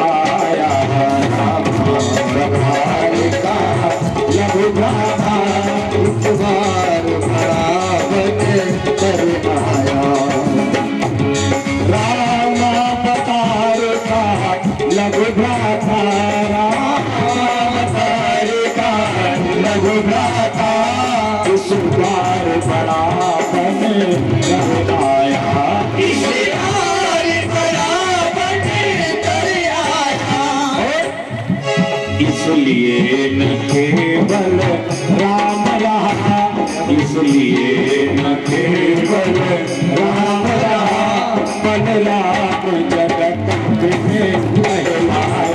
आया राम प्रभार का लघु भ्राता एक बार बड़ा बन कर आया। राम अवतार का लघु भ्राता राम अवतार का लघु भ्राता इस बार बड़ा बन कर आया। इसलिए न केवल राम रहा, इसलिए न केवल राम रहा, मन राम जगत में कहलाया।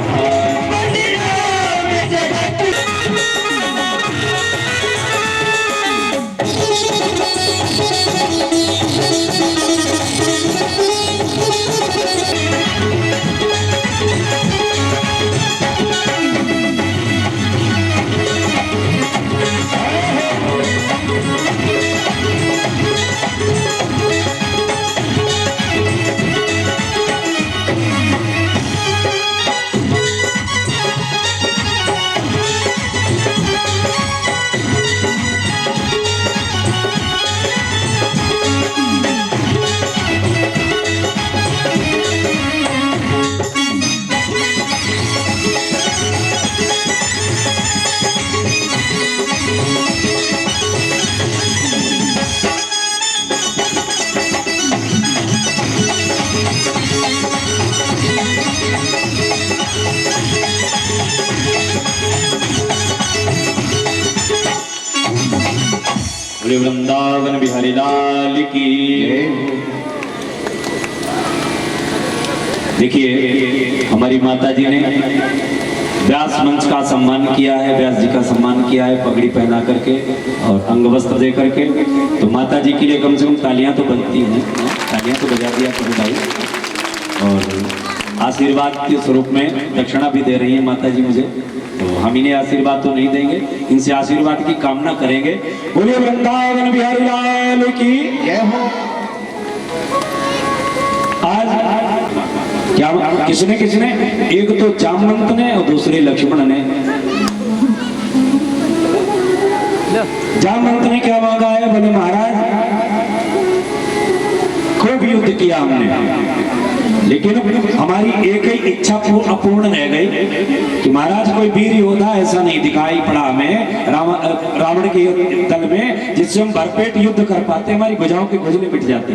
वृंदावन बिहारी लाल की। देखिए हमारी माता जी ने व्यास मंच का सम्मान किया है, व्यास जी का सम्मान किया है पगड़ी पहना करके और अंग वस्त्र दे करके। तो माता जी के लिए कम से कम तालियां तो बनती हैं, तालियां तो बजा दिया करो भाई। और आशीर्वाद के स्वरूप में दक्षिणा भी दे रही है माता जी मुझे, तो हम इन्हें आशीर्वाद तो नहीं देंगे, इनसे आशीर्वाद की कामना करेंगे। बोलिए वृंदावन बिहारी लाल की जय हो। आज क्या किसने किसने, एक तो जामवंत ने और दूसरे लक्ष्मण ने। जामवंत ने क्या मांगा है? बोले महाराज खूब युद्ध किया हमने, लेकिन हमारी एक ही इच्छा अपूर्ण रह गई कि महाराज कोई वीर योद्धा ऐसा नहीं दिखाई पड़ा हमें रावण के दल में जिससे हम भरपेट युद्ध कर पाते, हमारी भुजाओं की खुजली मिट जाती।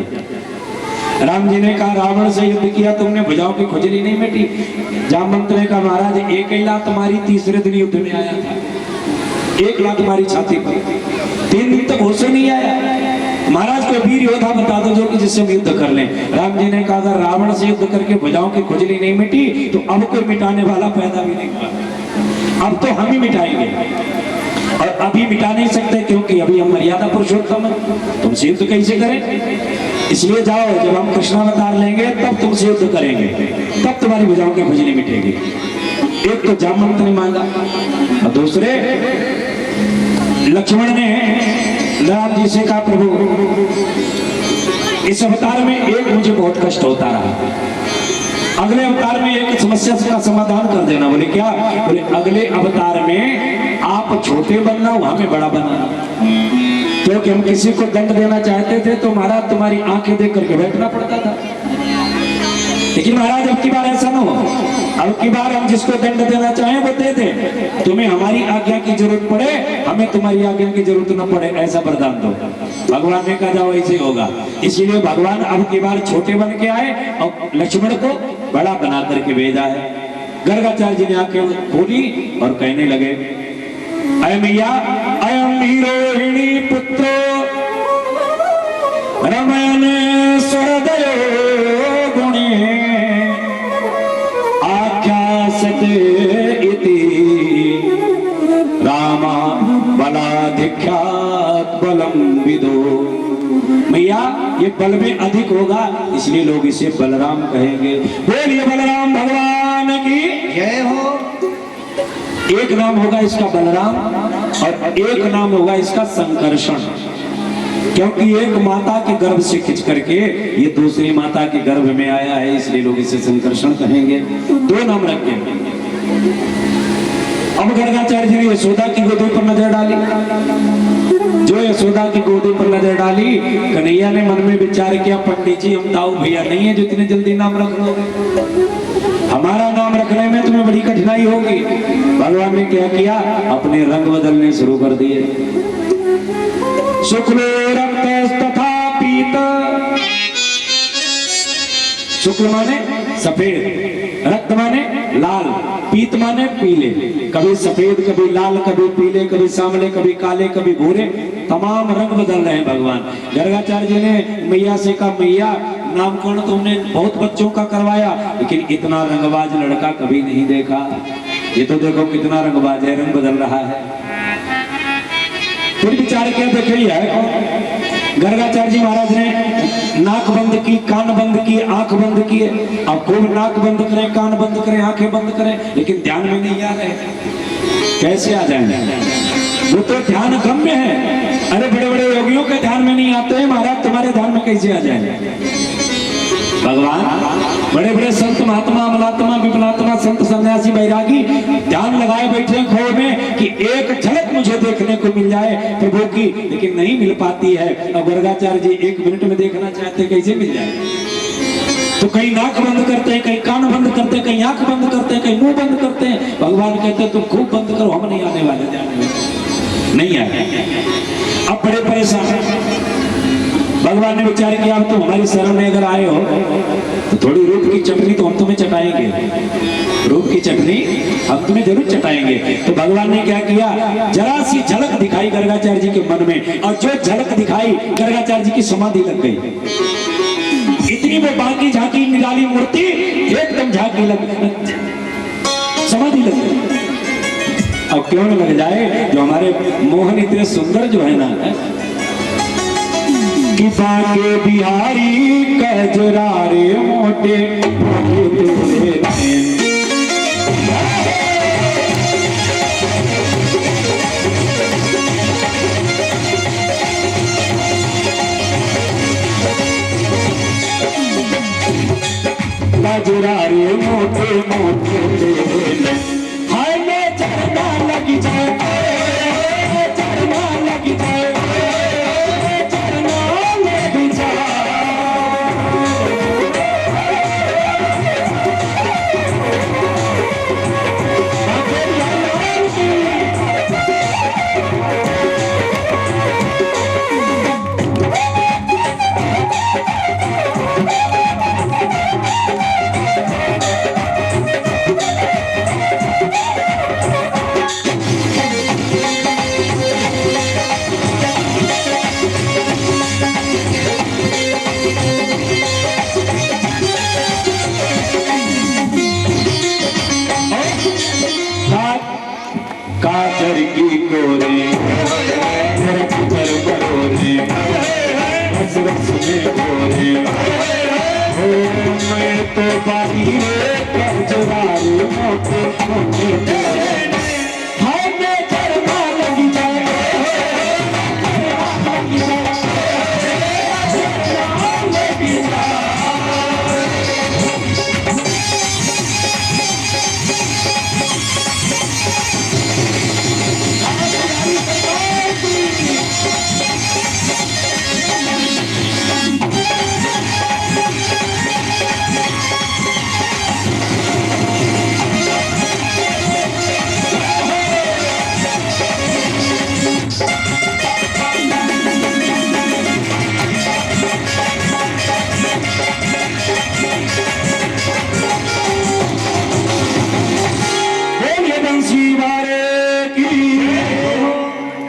राम जी ने कहा रावण से युद्ध किया तुमने, भुजाओं की खुजली नहीं मिटी। जामवंत ने कहा महाराज एक ही लात तुम्हारी तीसरे दिन युद्ध में आया था, एक लात तुम्हारी छाती पर, 3 दिन तक होश नहीं आया। महाराज कोई वीर योद्धा बता दो जो कि जिससे हम युद्ध कर लें। राम जी ने कहा अगर रावण से युद्ध करके भुजाओं की खुजली नहीं मिटी तो अब कोई मिटाने वाला पैदा भी नहीं हुआ, अब तो हम ही मिटाएंगे। और अभी मिटा नहीं सकते क्योंकि अभी हम मर्यादा पुरुषोत्तम है, तुमसे युद्ध कैसे करें? इसलिए जाओ जब हम कृष्णावतार लेंगे तब तुमसे युद्ध करेंगे, तब तुम्हारी भुजाओं की खुजली मिटेगी। एक तो जामवंत ने मांगा और दूसरे लक्ष्मण ने राम जी से कहा प्रभु इस अवतार में एक मुझे बहुत कष्ट होता रहा, अगले अवतार में एक समस्या का समाधान कर देना। बोले क्या? बोले अगले अवतार में आप छोटे बनना, हमें बड़ा बनाना। क्योंकि हम किसी को दंड देना चाहते थे तो महाराज तुम्हारी आंखें देख करके बैठना पड़ता था, लेकिन महाराज अब की बार ऐसा ना हो, अब की बार हम जिसको दंड देना चाहें वो दे दे, तुम्हें हमारी आज्ञा की जरूरत पड़े हमें तुम्हारी आज्ञा की जरूरत न पड़े, ऐसा वरदान दो। भगवान ने कहा जाओ ऐसे होगा। इसीलिए भगवान अब की बार छोटे बन के आए और लक्ष्मण को बड़ा बना करके भेजा है। गर्गाचार्य जी ने आंखें खोली और कहने लगे अयम मैया अयम हीरोहिणी पुत्रो रमयन स्वरदयो गुणे आख्यासते इति रामा बलाधिक्यात् बलम विदो। मैया ये बल में अधिक होगा इसलिए लोग इसे बलराम कहेंगे। बोलिए बलराम भगवान की जय हो। एक नाम होगा इसका बलराम और एक नाम होगा इसका संकर्षण। क्योंकि एक माता के गर्भ से खिंच करके ये दूसरी माता के गर्भ में आया है, इसलिए लोग इसे संकर्षण कहेंगे। दो नाम रखे। अब गर्गाचार्य जी ने यशोदा की गोदी पर नजर डाली। जो यशोदा की गोदी पर नजर डाली, कन्हैया ने मन में विचार किया, पंडित जी हम दाऊ भैया नहीं है जो इतने जल्दी नाम रख लोगे, हमारा नाम रखने में तुम्हें बड़ी कठिनाई होगी। भगवान ने क्या किया, अपने रंग बदलने शुरू कर दिए। शुक्ल रक्त तथा पीत, शुक्ल माने सफेद, रक्त माने लाल, पीत माने पीले। कभी सफेद, कभी लाल, कभी पीले, कभी सांवले, कभी काले, कभी भूरे, तमाम रंग बदल रहे हैं भगवान। गर्गाचार्य जी ने मैया से कहा, मैया नामकरण तो हमने बहुत बच्चों का करवाया, लेकिन इतना रंगबाज लड़का कभी नहीं देखा। ये तो देखो कितना रंगबाज है, रंग बदल रहा है। फिर विचार किया, देखे ही है कौन। गर्गाचार्य जी महाराज ने नाक बंद की, कान बंद किए, आंख बंद किए। अब खूब नाक बंद करें, कान बंद करें, आंखें बंद करें, लेकिन ध्यान में नहीं आ रहे। कैसे आ जाएंगे? वो तो ध्यान गम्य है। अरे बड़े बड़े योगियों के ध्यान में नहीं आते हैं महाराज, तुम्हारे ध्यान में कैसे आ जाएंगे? भगवान बड़े बड़े संत महात्मा, अमलात्मा, विमलात्मा, संत सन्यासी, बैरागी ध्यान लगाए बैठे खो में कि एक झलक मुझे देखने को मिल जाए प्रभु की, लेकिन नहीं मिल पाती है। अब गर्गाचार्य जी 1 मिनट में देखना चाहते, कैसे मिल जाए? तो कहीं नाक बंद करते हैं, कहीं कान बंद करते हैं, कहीं आंख बंद करते हैं, कहीं मुंह बंद करते हैं। भगवान कहते हैं तुम खूब बंद करो, हम नहीं आने वाले ध्यान में, नहीं आए। अब बड़े परेशान। भगवान ने विचार किया, अब तुम हमारी शरण में अगर आए हो तो थोड़ी रूप की चटनी तो हम तुम्हें चटाएंगे, रूप की चटनी हम तुम्हें जरूर चटाएंगे। तो भगवान ने क्या किया, जरा सी झलक दिखाई गर्गाचार्य जी के मन में, और जो झलक दिखाई गर्गाचार्य जी की समाधि लग गई। इतनी वो बाकी झांकी निराली मूर्ति, एकदम झांकी लग, समाधि लग गई। अब क्यों न लग जाए, जो हमारे मोहन इतने सुंदर जो है ना, कि बाके बिहारी कजरारे मोटे कजरारे मोटे मोटे, हाय में चढ़ना लगी जाए, चढ़ना लगी जाए, कातर की गोरे रख कर बरोरे, रस रस में गोरे, मैं तो बाकी कजरारे मोटे मोटे, हाय में चढ़ना लगी जाए,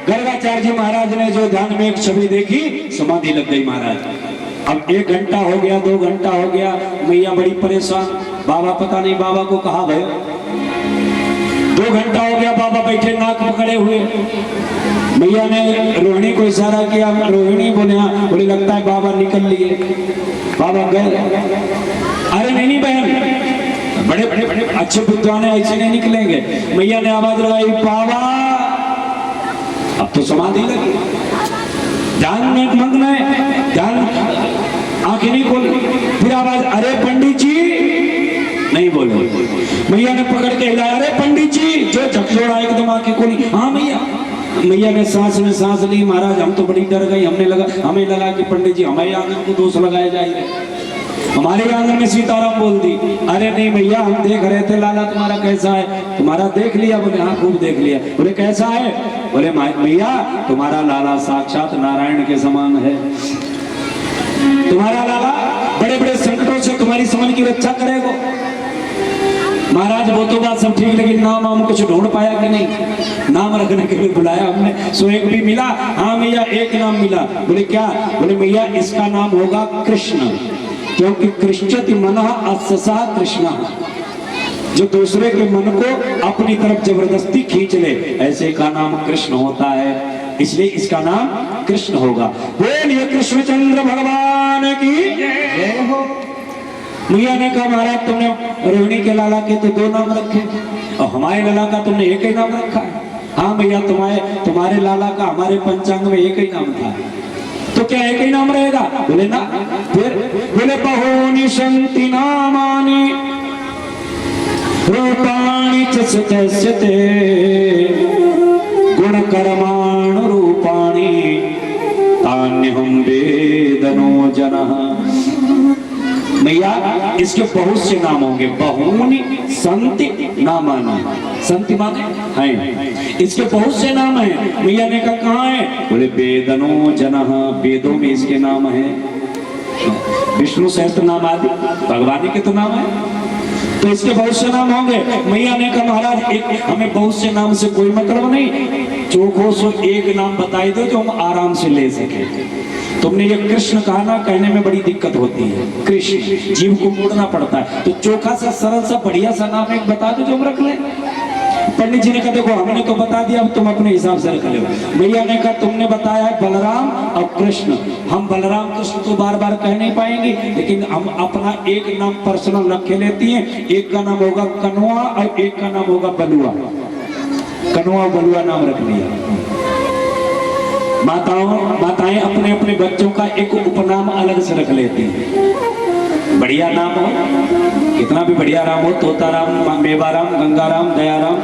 गर्गाचार्य जी महाराज ने जो ध्यान में एक छवि देखी, समाधि लग गई महाराज। अब 1 घंटा हो गया, 2 घंटा हो गया, मैया बड़ी परेशान। बाबा पता नहीं बाबा को कहा गए। 2 घंटा हो गया, बाबा बैठे नाक पकड़े हुए। मैया ने रोहिणी को इशारा किया, रोहिणी बोले हाँ, बोले लगता है बाबा निकल लिए। बाबा गए। अरे नहीं बहन, बड़े बड़े अच्छे विद्वान ऐसे नहीं निकलेंगे। मैया ने आवाज लगाई, बाबा। अब तो समाधि लगी। ध्यान में मग्न है, ध्यान, आंखें नहीं खोल, फिर आवाज, अरे पंडित जी, नहीं बोले। मैया ने पकड़ के हिलाया, अरे पंडित जी, जो झकझोड़ा एकदम आंखें खोली, हाँ मैया। मैया ने सांस में सांस ली, महाराज हम तो बड़ी डर गई, हमें लगा कि पंडित जी हमारे आंगन को दोष लगाए जाएंगे, हमारे आंगन में सीताराम बोल दी। अरे नहीं भैया, हम देख रहे थे लाला तुम्हारा कैसा है, तुम्हारा देख लिया। बोले हाँ खूब देख लिया। बोले कैसा है? बोले भैया तुम्हारा लाला साक्षात नारायण के समान है, तुम्हारा लाला बड़े बड़े संकटों से तुम्हारी समझ की रक्षा करेगा। महाराज वो तो बात सब ठीक, लेकिन नाम हम कुछ ढूंढ पाया कि नहीं? नाम रखने के लिए बुलाया हमने, सो एक भी मिला? हाँ भैया एक नाम मिला। बोले क्या? बोले भैया इसका नाम होगा कृष्ण, क्योंकि कृष्णति मनः अस्सा कृष्ण, जो दूसरे के मन को अपनी तरफ जबरदस्ती खींच ले, ऐसे का नाम कृष्ण होता है, इसलिए इसका नाम कृष्ण होगा। बोलिए कृष्णचंद्र भगवान की जय हो। मैया ने कहा महाराज तुमने रोहिणी के लाला के तो 2 नाम रखे और हमारे लाला का तुमने एक ही नाम रखा है। हाँ भैया तुम्हारे लाला का हमारे पंचांग में एक ही नाम था, तो क्या एक ही नाम रहेगा? बोले ना। फिर बोले बहूनि सन्ति नामानि रूपाणि च सतस्यते गुणकर्माणि रूपाणि तान्यहं वेदनो जनः। मैया इसके बहुत से नाम होंगे, बहूनि सन्ति नामानि, सन्ति माने हैं, इसके बहुत से नाम हैं। मैया ने कहा कहाँ है? बोले वेदनो जनः, वेदों में इसके नाम है। विष्णु सहस्त्र नाम आदि भगवान के तो नाम है, तो इसके बहुत से नाम होंगे। मैया ने कहा महाराज एक हमें बहुत से नाम से कोई मतलब नहीं, चोखो सो एक नाम बताई दो जो हम आराम से ले सके। तुमने ये कृष्ण कहा ना, कहने में बड़ी दिक्कत होती है, कृष्ण जीव को मोड़ना पड़ता है, तो चोखा सा सरल सा बढ़िया सा नाम एक बता दो जो हम रख लें। पंडित जी ने कहा देखो हमने तो बता दिया, अब तुम अपने हिसाब से रख लो। मैया ने कहा तुमने बताया है बलराम और कृष्ण, हम बलराम कृष्ण तो बार बार कह नहीं पाएंगे, लेकिन हम अपना एक नाम पर्सनल रख के लेती हैं। एक का नाम होगा कनुआ और एक का नाम होगा बलुआ, कनुआ बलुआ नाम रख लिया। माताएं अपने अपने बच्चों का एक उपनाम अलग से रख लेती हैं। बढ़िया नाम हो, कितना भी बढ़िया नाम हो, तोताराम, मेवाराम, गंगाराम, दयाराम,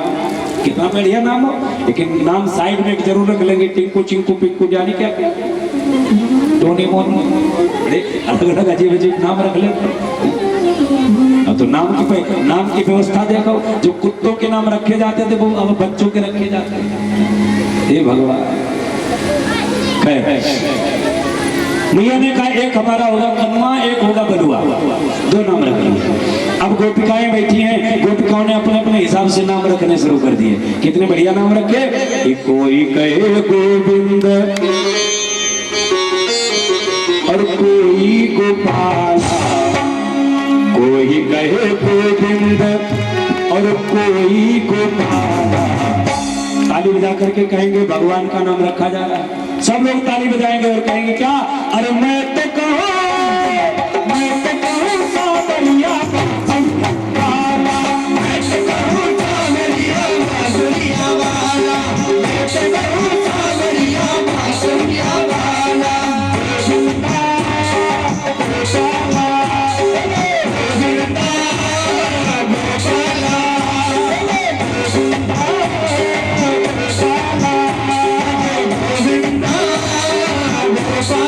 कितना बढ़िया नाम हो, लेकिन नाम साइड में जरूर रख लेंगे। टिंकू चिंकू पिंकू जानी क्या टोनी मोन, अलग अलग अजीब अजीब नाम रख लेते। तो नाम की व्यवस्था देखो, जो कुत्तों के नाम रखे जाते थे वो अब बच्चों के रखे जाते हैं। हे भगवान। मैया ने कहा एक हमारा होगा कनुआ, एक होगा बलुआ, 2 नाम रख लिए। अब गोपिकाएं बैठी हैं, गोपिकाओं ने अपने अपने हिसाब से नाम रखने शुरू कर दिए। कितने बढ़िया नाम रखे, कोई कहे गोविंद और कोई गोपाला, कोई कहे गोविंद और कोई गोपाला। ताली बजा करके कहेंगे भगवान का नाम रखा जा रहा है। सब लोग ताली बजाएंगे और कहेंगे क्या? अरे मैं तो कहूँ सावरिया वाला, मैं तो कहूँ सावरिया बांसुरिया वाला, मैं तो कहूँ सावरिया बांसुरिया वाला। गोविंदा गोपाला, गोविंदा गोपाला,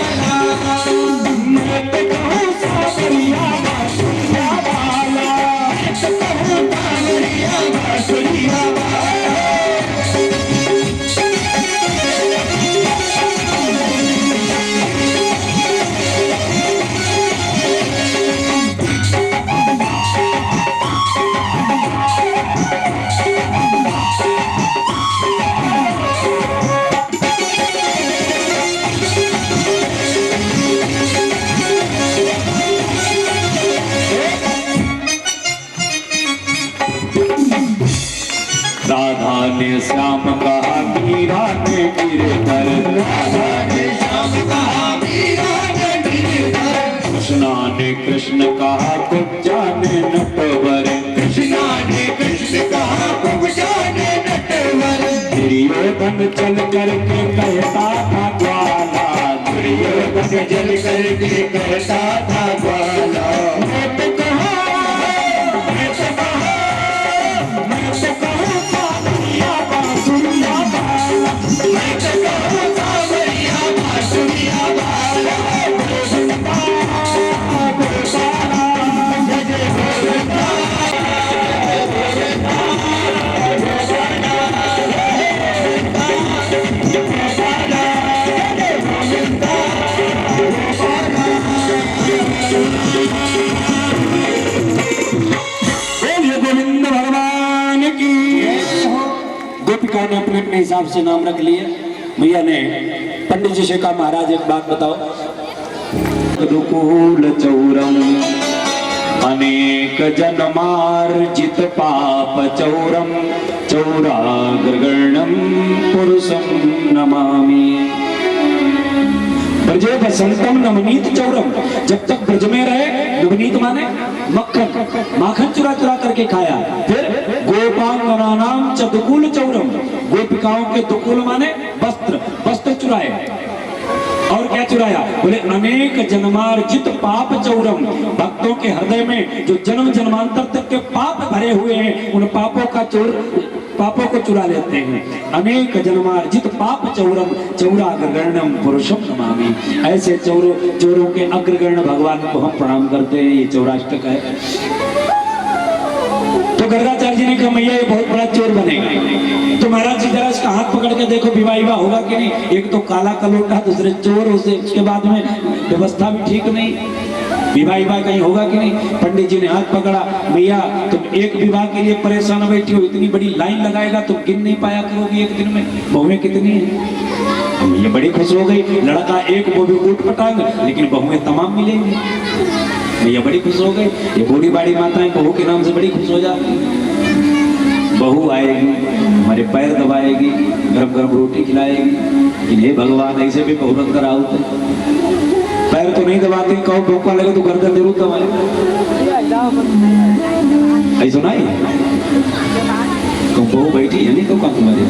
राधा ने श्याम कहा मीरा ने गिरधर, राधा ने श्याम कहा मीरा ने गिरधर, कृष्णा ने कृष्ण कहा कुब्जा ने नटवर, कृष्णा ने कृष्ण कहा कुब्जा ने नटवर। दुर्योधन चल करके कहता था ज्वाला, गजल करके कहता था ग्वाला। मैं तो कहूँ बाबरिया बांसुरिया वाला, मैं तो कहूँ बाबरिया बांसुरिया वाला। गोविंदा गोपाला जय जय गोविंदा गोविंद भगवान की। गोपिका ने अपने अपने हिसाब से नाम रख लिए। मैया ने पंडित जी से कहा महाराज एक बात बताओ। दुकूल चौरम अनेक जन्मार्जित पाप चौरम चौराग्रगणम पुरुषम नमामि। ब्रजे बसंतम नवनीत चौरम, जब तक ब्रज में रहे, नवनीत माने मक्खन, माखन चुरा चुरा करके खाया। फिर गोपांगना नाम च दुकूल चौरम, गोपिकाओं के दुकूल माने वस्त्र, वस्त्र चुराए। और क्या चुराया? बोले अनेक जन्मार्जित पाप चौरम, भक्तों के हृदय में जो जन्म जन्मांतर तक के पाप भरे हुए हैं, उन पापों का पापों को चुरा लेते हैं। अनेक जन्मार्जित पाप चौरम चौराग्रगणम पुरुषम नमामि। ऐसे चोरों के अग्रगण भगवान को हम प्रणाम करते हैं। ये चौराष्टक है। तो गर्गाचार्य जी ने कहा मैया ये बहुत बड़ा चोर बनेगा। तो महाराज जी जरा इसका हाथ पकड़ के देखो विवाह होगा कि नहीं। एक तो काला कलोटा, दूसरे चोर, उसके बाद में व्यवस्था भी ठीक नहीं, विवाह कहीं होगा कि नहीं। पंडित जी ने हाथ पकड़ा, मैया तुम एक विवाह के लिए परेशान बैठी हो, इतनी बड़ी लाइन लगाएगा तुम गिन नहीं पाया करोगी एक दिन में, बहुएं कितनी है। ये बड़ी खुश हो गई। लड़का एक, वो भी ऊट पटांग, लेकिन बहुएं तमाम मिलेंगी। भैया बड़ी खुश हो गई। ये बूढ़ी बाड़ी माताएं बहू के नाम से बड़ी खुश हो जाती। बहू आएगी, हमारे पैर दबाएगी, गरम गरम रोटी खिलाएगी। इन्हें भगवान ऐसे भी बहु रंग कराओ, पैर तो नहीं दबाते, कहो धोखा लगे तो गर्दन जरूर दबाए। ऐसा सुना ही तो बहू बैठी है नहीं तो कहाँ तुम्हारे।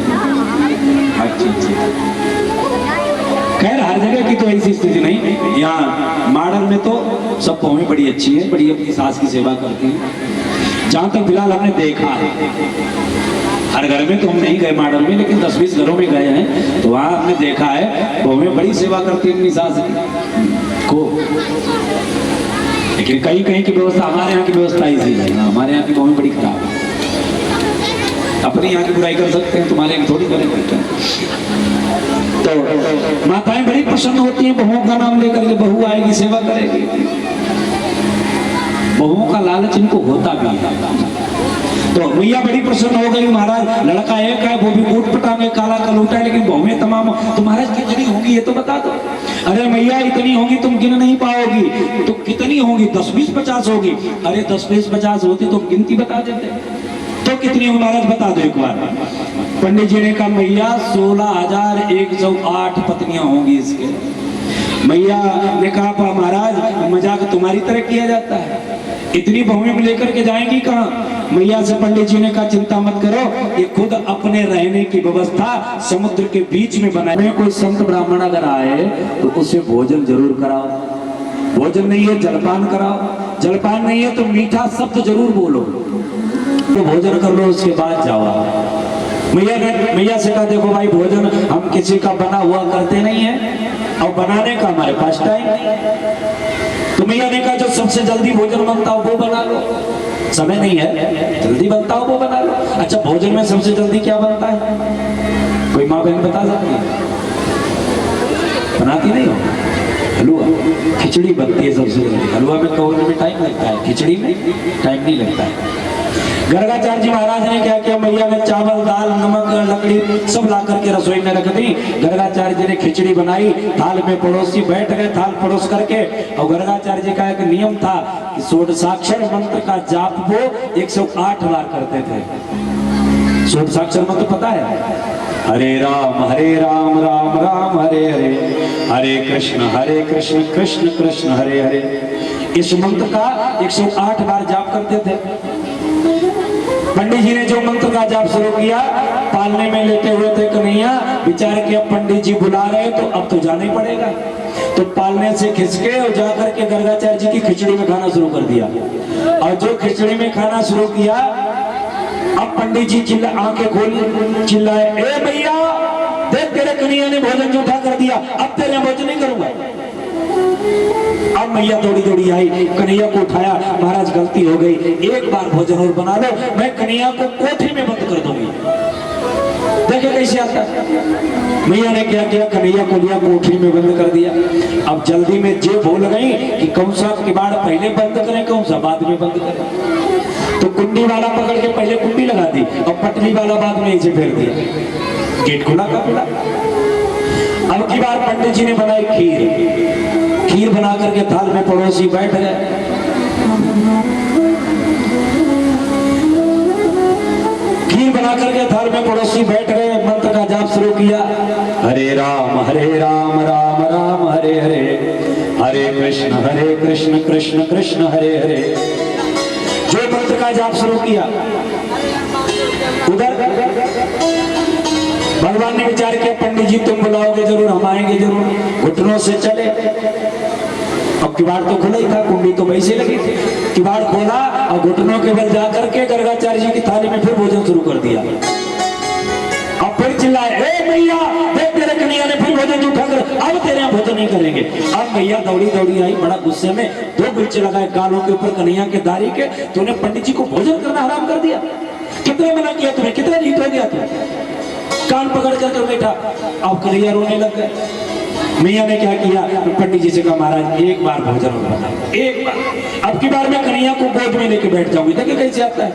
अच्छा खैर हर जगह की तो ऐसी स्थिति नहीं। यहाँ मॉडल में तो सब बहुएं बड़ी अच्छी है, बड़ी अपनी सास की सेवा करती हैं। जहाँ तक फिलहाल हमने देखा है, हर घर में तो हम नहीं गए मॉडल में, लेकिन 10-20 घरों में गए हैं, तो वहाँ हमने देखा है बहुएं बड़ी सेवा करती है अपनी सास को। लेकिन कहीं कहीं की व्यवस्था, हमारे यहाँ की व्यवस्था ऐसी है। हमारे यहाँ की बहुएं बड़ी खराब है। अपने यहाँ की बुराई कर सकते हैं, तुम्हारे यहाँ थोड़ी करेंगे। तो माताएं बड़ी प्रसन्न होती हैं बहुओं का नाम लेकर के। बहू आएगी, सेवा करेगी। बहुओं का लालच इनको होता भी है। तो मैया बड़ी प्रसन्न हो गई। महाराज लड़का एक है, वो भी ऊट पटांग है, काला कलूटा है, लेकिन बहुएं तमाम। तो महाराज कितनी होंगी ये तो बता दो। अरे मैया इतनी होंगी तुम गिन नहीं पाओगी। तो कितनी होंगी? 10, 20, 50 होगी। अरे 10, 20, 50 होती तो गिनती बता देते। तो कितनी होगी महाराज बता दो एक बार। पंडित जी ने कहा मैया 16,108 पत्नियां होंगी इसके। मैया ने कहा महाराज मजाक तुम्हारी तरह किया जाता है, इतनी बहुएं लेकर के जाएंगी कहाँ। मैया से पंडित जी ने कहा चिंता मत करो, ये खुद अपने रहने की व्यवस्था समुद्र के बीच में बनाए। कोई संत ब्राह्मण अगर आए तो उसे भोजन जरूर कराओ। भोजन नहीं है जलपान कराओ, जलपान नहीं है तो मीठा शब्द जरूर बोलो, तो भोजन कर लो, उसके बाद जाओ। मैया से कहा देखो भाई भोजन हम किसी का बना हुआ करते नहीं है, और बनाने का हमारे पास टाइम नहीं। तो मैया ने कहा जो सबसे जल्दी भोजन बनता हो वो बना लो। समय नहीं है, जल्दी बनता हो वो बना लो। अच्छा भोजन में सबसे जल्दी क्या बनता है? कोई माँ बहन बता सकती है? बनाती नहीं हो? हलवा, खिचड़ी बनती है सबसे जल्दी। हलवा में कौन में टाइम लगता है, खिचड़ी में टाइम नहीं लगता है। गर्गाचार्य जी महाराज ने क्या किया, मैया ने चावल दाल नमक लकड़ी सब ला करके रसोई में रख दी। गर्गाचार्य जी ने खिचड़ी बनाई, थाल में पड़ोसी बैठ गए थाल पड़ोस करके। और गर्गाचार्य जी का एक नियम था कि षोडशाक्षर मंत्र का जाप वो 108 बार करते थे। षोडशाक्षर मंत्र पता है? हरे राम राम राम हरे हरे, हरे कृष्ण कृष्ण कृष्ण हरे हरे। इस मंत्र का 108 बार जाप करते थे। पंडित जी ने जो मंत्र का जाप शुरू किया, पालने में लेटे हुए थे कन्हैया बेचारे के। अब पंडित जी बुला रहे तो अब तो जाना ही पड़ेगा। तो पालने से खिसके और जाकर के गर्गाचार्य जी की खिचड़ी में खाना शुरू कर दिया। और जो खिचड़ी में खाना शुरू किया, अब पंडित जी चिल्ला, आंखें खोल चिल्लाए, ए भैया देख तेरे कन्हैया ने भोजन जूठा कर दिया, अब तेरे भोजन नहीं करूंगा। अब मैया दौड़ी दौड़ी आई, कन्हैया को उठाया, महाराज गलती हो गई, एक बार भोजन और बना लो, मैं कन्हैया को कोठरी में बंद कर दूंगी। देखे कैसे आता है। मैया ने क्या किया, कन्हैया को लिया कोठरी में बंद कर दिया। अब जल्दी में जे बोल गई कि कौन सा किवाड़ पहले बंद करें, कौन सा बाद में बंद करें। तो कुंडी वाला पकड़ के पहले कुंडी लगा दी और पटरी वाला बाद में इसे फेर दिया। गेट खुला का खुला। अब की बार पंडित जी ने बनाई खीर। खीर बना करके थाल में पड़ोसी बैठ गए। खीर बना करके थाल में पड़ोसी बैठ गए, मंत्र का जाप शुरू किया। हरे राम राम राम हरे हरे, हरे कृष्ण कृष्ण कृष्ण हरे हरे। जो मंत्र का जाप शुरू किया, उधर भगवान ने विचार किया, पंडित जी तुम बुलाओगे जरूर, हम आएंगे जरूर। घुटनों से चले। अब किवाड़ तो खुला ही था, कुंडी तो वैसे लगी थी। किवाड़ खोला और घुटनों के बल जाकर के गर्गाचार्य जी की थाली में फिर भोजन शुरू कर दिया। अब फिर चिल्लाए, ए मैया देख तेरे कन्हैया ने फिर भोजन उठा कर, अब तेरे यहाँ भोजन नहीं करेंगे। अब मैया दौड़ी दौड़ी आई, बड़ा गुस्से में दो गुलचे लगाए गालों के ऊपर कन्हैया के दाढ़ी के, तूने पंडित जी को भोजन करना हराम कर दिया। कितने मना किया तुम्हें, कितना जीत हो गया तुम्हें, कान पकड़ कर बैठा। अब कन्हैया रोने लग गए। मैया ने क्या किया, पंडित जी से कहा, महाराज एक बार भोजन बनाओ, एक बार। अब की बार मैं कन्हैया को गोद में लेके बैठ जाऊंगी। देखिए कैसे आता है।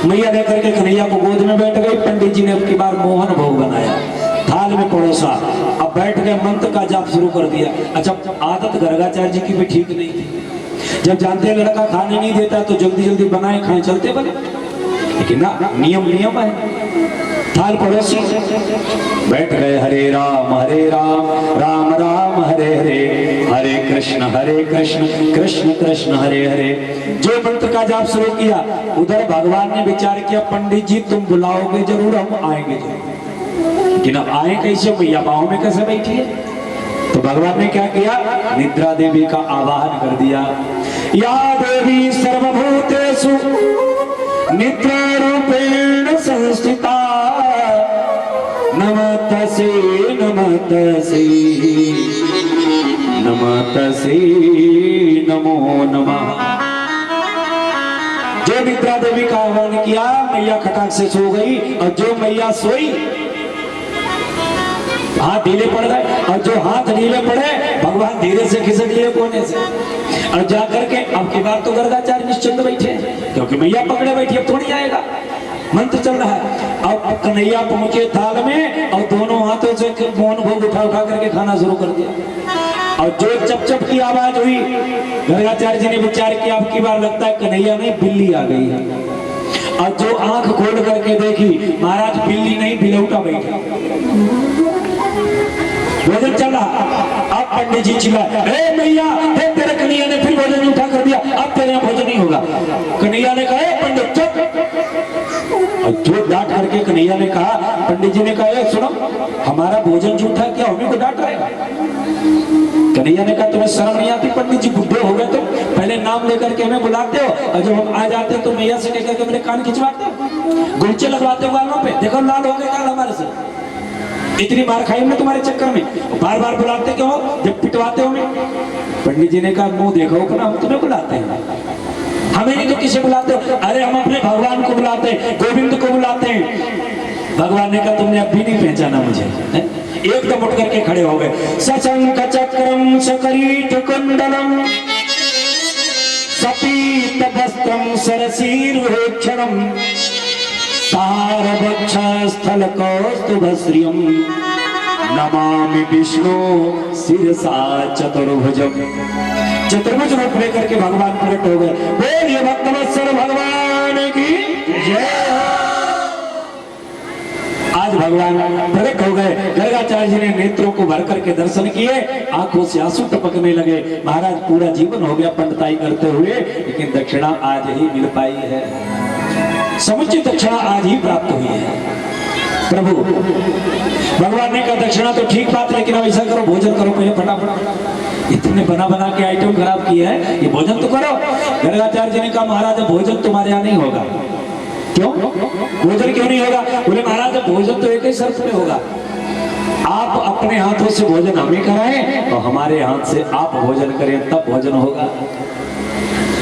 मैया लेकर के कन्हैया को गोद में बैठ गई। पंडित जी ने अब की बार मोहन भोग बनाया, थाल में परोसा। अब बैठ गए, मंत्र का जाप शुरू कर दिया। अच्छा, आदत गर्गाचार्य जी की भी ठीक नहीं थी। जब जानते हैं लड़का खाने नहीं देता तो जल्दी जल्दी बनाए खाए, चलते बने, लेकिन ना, नियम है। थाल पड़ोसी बैठ गए। हरे राम राम राम हरे हरे, हरे कृष्ण कृष्ण कृष्ण हरे हरे। जो मंत्र का जाप शुरू किया, उधर भगवान ने विचार किया, पंडित जी तुम बुलाओगे जरूर, हम आएंगे जरूर, लेकिन अब आए कैसे, मैया बाहों में कैसे बैठी है। तो भगवान ने क्या किया, निद्रा देवी का आवाहन कर दिया। या देवी सर्वभूतेषु निद्रा रूपेण संस्थिता, नमस्तसे नमस्तसे नमस्तसे नमो नमः। जो निद्रा देवी का आह्वान किया, मैया खटाक से सो गई। और जो मैया सोई, हाथ ढीले पड़ गए। और जो हाथ ढीले पड़े, भगवान धीरे से खिसक लिए कोने से। और जाकर के अब की बात तो गर्गाचार्य निश्चिंत बैठे, क्योंकि मैया पकड़े बैठी, अब थोड़ी आएगा। मंत्र चल रहा है। अब कन्हैया पहुंचे थाल में और दोनों हाथों से मोहन भोग उठा करके खाना शुरू कर दिया। और जो चप चप की आवाज हुई, गर्गाचार्य जी ने विचार किया, अब की बार लगता है कन्हैया नहीं बिल्ली आ गई है। और जो आंख खोल करके देखी, महाराज बिल्ली नहीं बिलौटा बैठा। भोजन चल रहा। अब पंडित जी चिल्लाए, ए मैया देख तेरे कन्हैया ने फिर भोजन उठा कर दिया, अब तेरे यहाँ भोजन नहीं होगा। कन्हैया ने कहा, पंडित चुप। और जो डांट करके कन्हैया ने कहा, पंडित जी ने कहा, सुनो हमारा भोजन झूठा क्या, हमें को डांट रहेगा। कन्हैया ने कहा, तुम्हें शर्म नहीं आती, पंडित जी बुढ़े हो गए, तो पहले नाम लेकर के हमें बुलाते हो, और जब हम आ जाते हो तो मैया से कहकर के मेरे कान खिंचवाते हो, गुलचे लगवाते हो गालों पे, देखो लाल हो गए गाल हमारे से। इतनी मार खाई हमने तुम्हारे चक्कर में, बार बार बुलाते क्यों हो, जब पिटवाते हो हमें। पंडित जी ने कहा, मुंह देखो अपना, हम तुम्हें बुलाते हैं, हमें नहीं तो किसे बुलाते हो। अरे हम अपने भगवान को बुलाते हैं, गोविंद को बुलाते हैं। भगवान ने कहा, तुमने अब भी नहीं पहचाना मुझे। एकदम उठ करके खड़े हो गए। सशंख चक्रम सकरीट कुंडलम सपीत वस्त्रम सरसीर्वेक्षणम सारभक्षस्थल कौस्तुभश्रियम् नमामि विष्णु शिरसा चतुर्भुजम्। चतुर्भुज रूप लेकर के भगवान प्रकट हो गए। बोलिए भक्तवत्सल भगवान की जय। आज भगवान प्रकट हो गए। गर्गाचार्य जी ने नेत्रों को भर करके दर्शन किए, आंखों से आंसू टपकने लगे। महाराज पूरा जीवन हो गया पंडिताई करते हुए, लेकिन दक्षिणा आज ही मिल पाई है, समुचित दक्षिणा आज ही प्राप्त हुई है। प्रभु भगवान ने कहा दक्षिणा तो ठीक बात, लेकिन अब ऐसा करो भोजन करो पहले फटाफट। इतने बना बना के आइटम खराब किया है, ये भोजन तो करो। गर्गाचार्य जी ने कहा महाराज भोजन तुम्हारे यहाँ नहीं होगा। क्यों भोजन क्यों नहीं होगा? बोले महाराज भोजन तो एक ही शर्त पे होगा, आप अपने हाथों से भोजन हमें कराएं और हमारे हाथ से आप भोजन करें, तब भोजन होगा।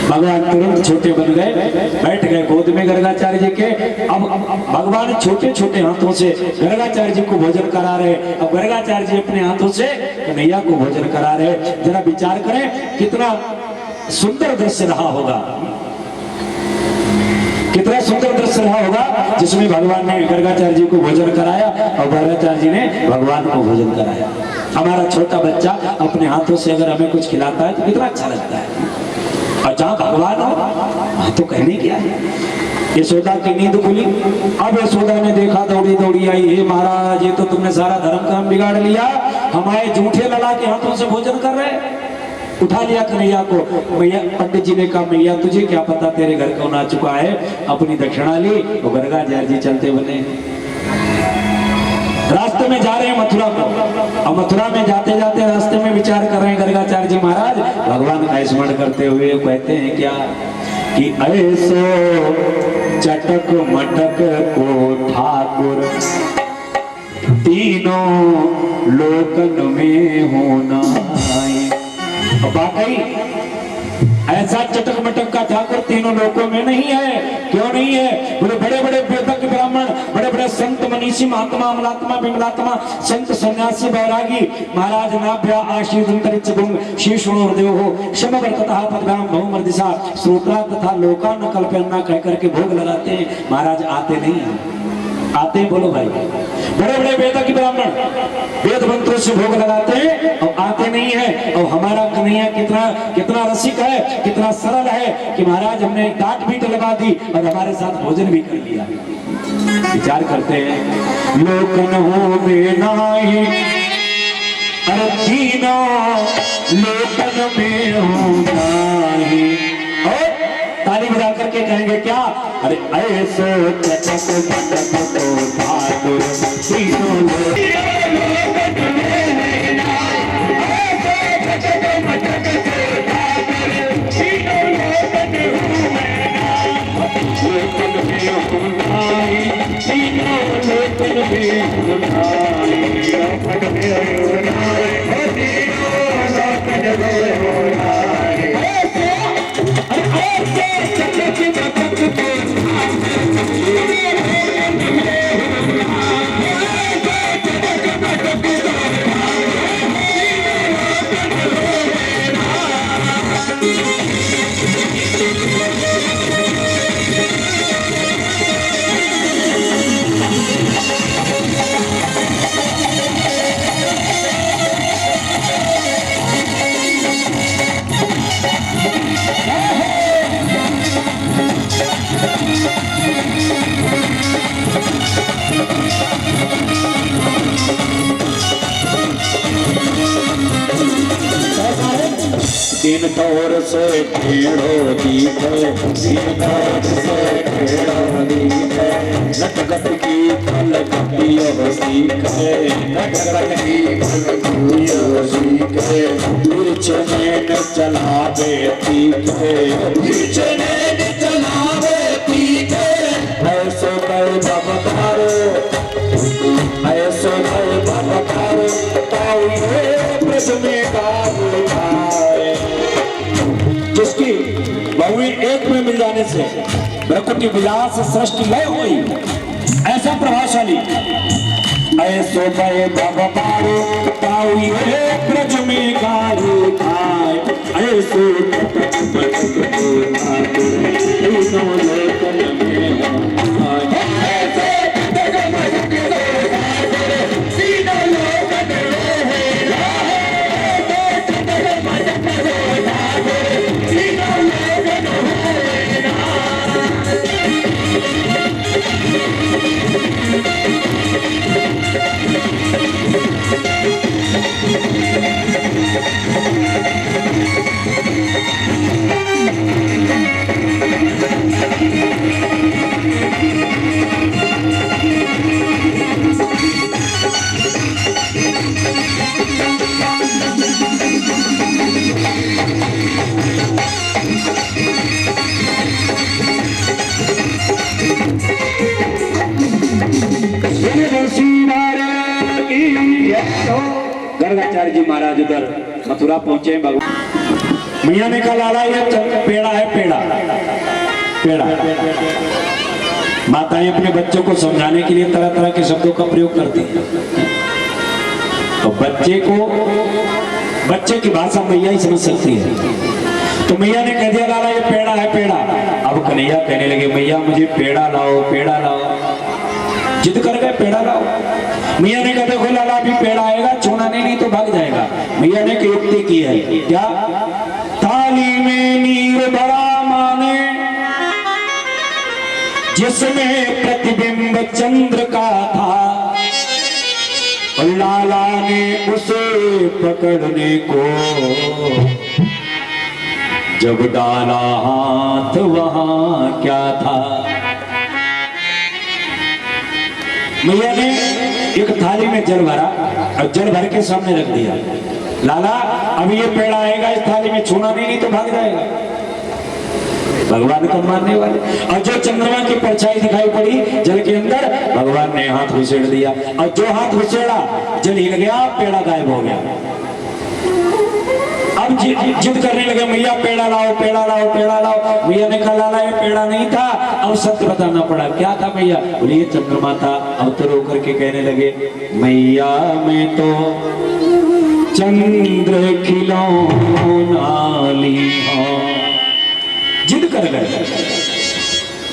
भगवान तुरंत छोटे बन गए, बैठ गए गोद में गर्गाचार्य जी के। अब भगवान छोटे छोटे हाथों से गर्गाचार्य जी को भोजन करा रहे। अब गर्गाचार्य जी अपने हाथों से कन्हैया को भोजन करा रहे। जरा विचार करें कितना सुंदर दृश्य रहा होगा, कितना सुंदर दृश्य रहा होगा जिसमें भगवान ने गर्गाचार्य जी को भोजन कराया और गर्गाचार्य जी ने भगवान को भोजन कराया। हमारा छोटा बच्चा अपने हाथों से अगर हमें कुछ खिलाता है तो कितना अच्छा लगता है। और जहाँ भगवान हो वहाँ तो कहने क्या है। यशोदा की नींद खुली, अब यशोदा ने देखा, दौड़ी दौड़ी आई, हे महाराज ये तो तुमने सारा धर्म काम बिगाड़ लिया, हमारे झूठे लला के हाथों से भोजन कर रहे। उठा लिया कन्हैया को। भैया पंडित जी ने कहा मैया तुझे क्या पता, तेरे घर कौन आ चुका है। अपनी दक्षिणा ली और गर्गाचार्य जी चलते बने। रास्ते में जा रहे हैं मथुरा को, और मथुरा में जाते जाते रास्ते में विचार कर रहे हैं गर्गाचार्य जी महाराज भगवान का स्मरण करते हुए। कहते हैं क्या कि ऐसो चटक मटक को ठाकुर तीनों लोकन में होना। वाकई ऐसा चटक मटक का ठाकुर तीनों लोकों में नहीं है। क्यों नहीं है? बोले बड़े बड़े वेदज्ञ ब्राह्मण, बड़े बड़े संत मनीषी महात्मा अमलात्मा विमलात्मा संत सन्यासी बैरागी महाराज नाभ्या आशीष अंतरिक्ष भुंग शीर्षोर्देव हो क्षमवर्ततः पदभ्याम बहुमर्दिशा श्रोत्रा तथा लोका न कल्पना कह करके भोग लगाते हैं। महाराज आते नहीं हैं, आते हैं बोलो भाई। बड़े बड़े वेदज्ञ ब्राह्मण वेद मंत्रों से भोग लगाते हैं और आते नहीं है। और हमारा कन्हैया कितना कितना रसिक है, कितना सरल है कि महाराज हमने डांट भी तो लगा दी और हमारे साथ भोजन भी कर लिया। विचार करते हैं लोकन हो बेनाई, अरे तीनों लोकन में हो नाही। ताली बजा करके कहेंगे क्या? अरे ऐसो चटक मटक को ठाकुर तीनों लोग दिन तौर से टेढ़ो दीखे, दिन तौर से टेढ़ो दीखे, नटखट की फलकती अब सीखे, नटखट की फलकती अब सीखे, तिरछे नैन चलावे तीखे, तिरछे नैन चलावे तीखे, ऐसो कई बबकारो, ऐसो कई बबकारो, ताऊ ब्रज में गावे जिसकी बहुवी एक में मिल जाने से प्रकृति विलास सृष्टि लय हुई। ऐसा प्रभावशाली ऐसो भय बाबा ताऊ ब्रज में गावे खाए, ऐसो बिहारी जी महाराज उधर मथुरा पहुंचे भगवान। मैया ने कहा लाला ये पेड़ा है, पेड़ा पेड़ा। माताएं अपने बच्चों को समझाने के लिए तरह तरह के शब्दों का प्रयोग करती हैं, तो बच्चे की भाषा मैया ही समझ सकती है। तो मैया ने कह दिया लाला ये पेड़ा है, पेड़ा। अब कन्हैया कहने लगे मैया मुझे पेड़ा लाओ, पेड़ा लाओ। जिद कर गए पेड़ा लाओ। मैया ने कहा देखो लाला अभी पेड़ा आएगा, छूना नहीं तो भाग जाएगा। मैया ने युक्ति की है क्या, थाली में नीर भरा माने जिसमें प्रतिबिंब चंद्र का था, और लाला ने उसे पकड़ने को जब डाला हाथ वहां क्या था। मैया ने एक थाली में जल भरा और जल भर के सामने रख दिया। लाला अभी ये पेड़ा आएगा, इस थाली में छूना नहीं तो भाग जाएगा। भगवान को मानने वाले, और जो चंद्रमा की परछाई दिखाई पड़ी जल के अंदर, भगवान ने हाथ घुसेड़ दिया, और जो हाथ घुसेड़ा जल हिल गया, पेड़ा गायब हो गया। अब जिद करने लगे मैया पेड़ा लाओ, पेड़ा लाओ, पेड़ा लाओ। मैया ने कहा लाला ये पेड़ा नहीं था। अब सत्य बताना पड़ा, क्या था मैया? बोले ये चंद्रमा था। अब तो रो करके कहने लगे मैया मैं तो चंद्र खिलौना ली हूं। जिद कर गए।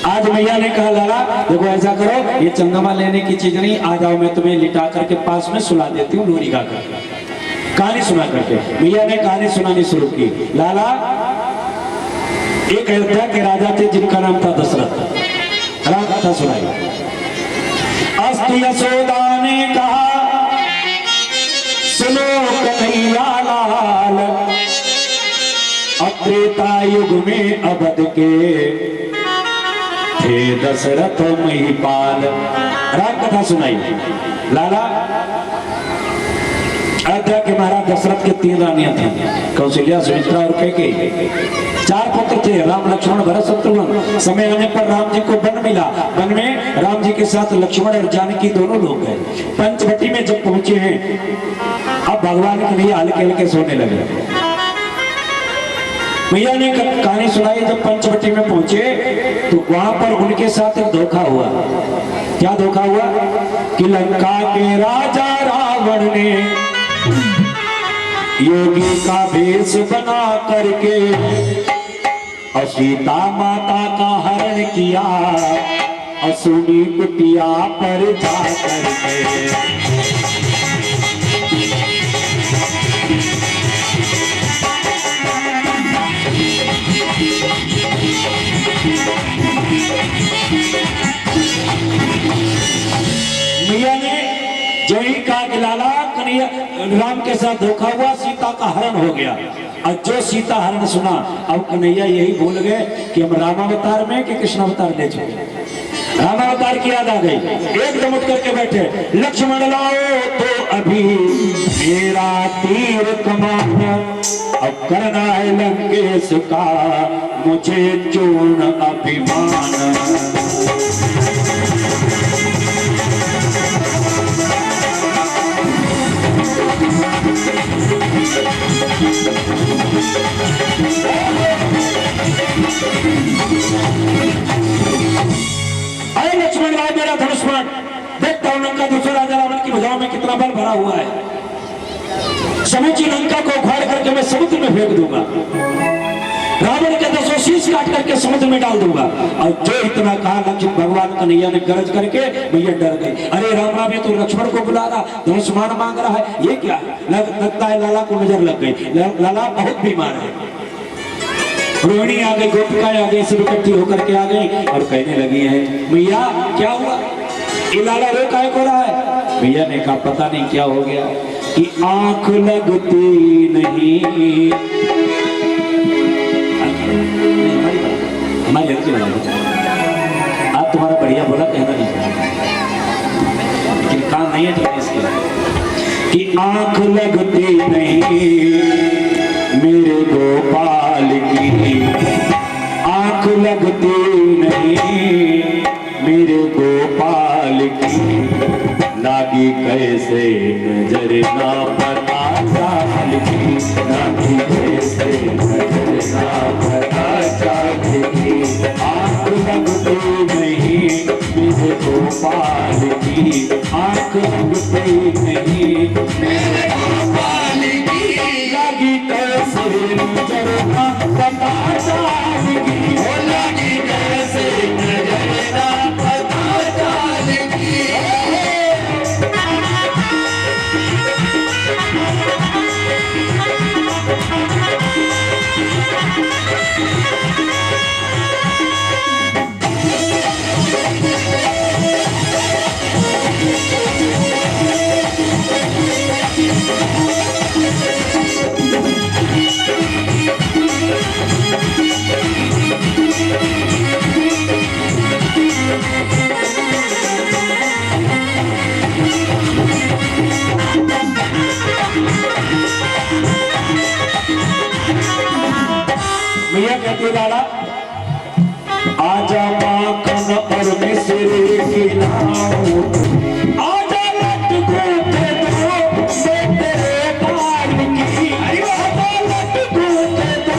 आज मैया ने कहा लाला देखो ऐसा करो, ये चंद्रमा लेने की चीज नहीं, आ जाओ मैं तुम्हें लिटा करके पास में सुला देती हूँ, लोरी गा कर कहानी सुना करके। मैया ने कहानी सुनानी शुरू की। लाला एक अयोध्या के राजा थे जिनका नाम था दशरथ। राम कथा सुनाई। अस्तु यशोदा ने कहा सुनो कन्हैया लाल, त्रेता युग में अवध के थे दशरथ महिपाल। राम कथा सुनाई। लाला अयोध्या के महाराज दशरथ के 3 रानियां थी, कौशल्या, सुमित्रा और कैकेयी। 4 पुत्र थे, राम लक्ष्मण भरत शत्रुघ्न। समय आने पर राम जी को वन मिला। वन में राम जी के साथ लक्ष्मण और जानकी दोनों लोग गए। पंचवटी में जब पहुंचे हैं, अब भगवान के लिए हल्के हल्के सोने लगे। मैया ने कहानी सुनाई। जब पंचवटी में पहुंचे तो वहां पर उनके साथ एक धोखा हुआ। क्या धोखा हुआ कि लंका के राजा रावण ने योगी का भेष बना करके और सीता माता का हरण किया, असुनी कुटिया पर जा करके। मैया ने जो ही कहा कि लाला कन्हैया राम के साथ धोखा हुआ, सीता का हरण हो गया। और जो सीता हरण सुना, अब कन्हैया यही भूल गए कि हम रामावतार में कि कृष्ण अवतार ले चुके। रामावतार की याद आ गई। एकदम उठ करके बैठे, लक्ष्मण लाओ तो अभी मेरा तीर कमान, अब करना है लंकेश का मुझे चूर्ण अभिमान। अरे लक्ष्मण राय मेरा धनुष्मान, देखता हूं लंका दूसरे राजा रावण की भुजाओं में कितना बल भरा हुआ है। समूची लंका को उखाड़ करके मैं समुद्र में फेंक दूंगा, रावण के 10 शीश काट करके समुद्र में डाल दूंगा। और जो इतना कहा लक्ष्मण भगवान कन्हैया ने गरज करके मैया डर गई। अरे राम राम, ये तो लक्ष्मण को बुला रहा, धनुष्मान मांग रहा है, ये क्या लगता है लाला को नजर लग गई। लाला बहुत बीमार है। रोहिणी आ गई, गोपिकाएं आ गई, सब इकट्ठी होकर के आ गई और कहने लगी है मैया क्या हुआ, ये लाला रो काहे को रहा है। मैया ने कहा पता नहीं क्या हो गया कि आंख लगती नहीं। हमारी लड़की बना आप तुम्हारा बढ़िया बोला, कहना नहीं लेकिन काम नहीं है तो इसके कि आंख लगती नहीं मेरे गोपाल की, आंख लगती नहीं मेरे गोपाल की, लागी कैसे नजर ना पता लागी कैसे नजर ना पता चांदनी आंख लगती नहीं मेरे गोपाल की, आंख लगती नहीं मेरे गोपाल की लगी कैसे नजर ना पता चांदनी। हो लागी कैसे नजर ना पता चांदनी भैया कहते लाला आजा माखन और मिश्री खिलाऊं, आजा लड्डू दे दो मैं तेरे बाल की, आजा लड्डू दे दो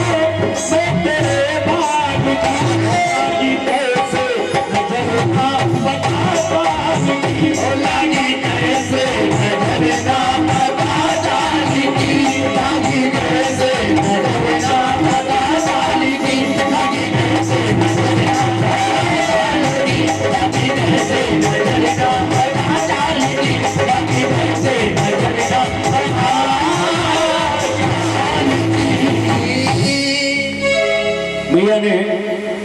मैं तेरे बाल की। लागी कैसे नजर ना पता बाल की, हो लागी कैसे नजर ना पता चांदनी लागी कैसे नजर ना पता चांदनी लागी कैसे नजर ना लागी कैसे नजर ना पता चांदनी लागी कैसे नजर ना पता भैया ने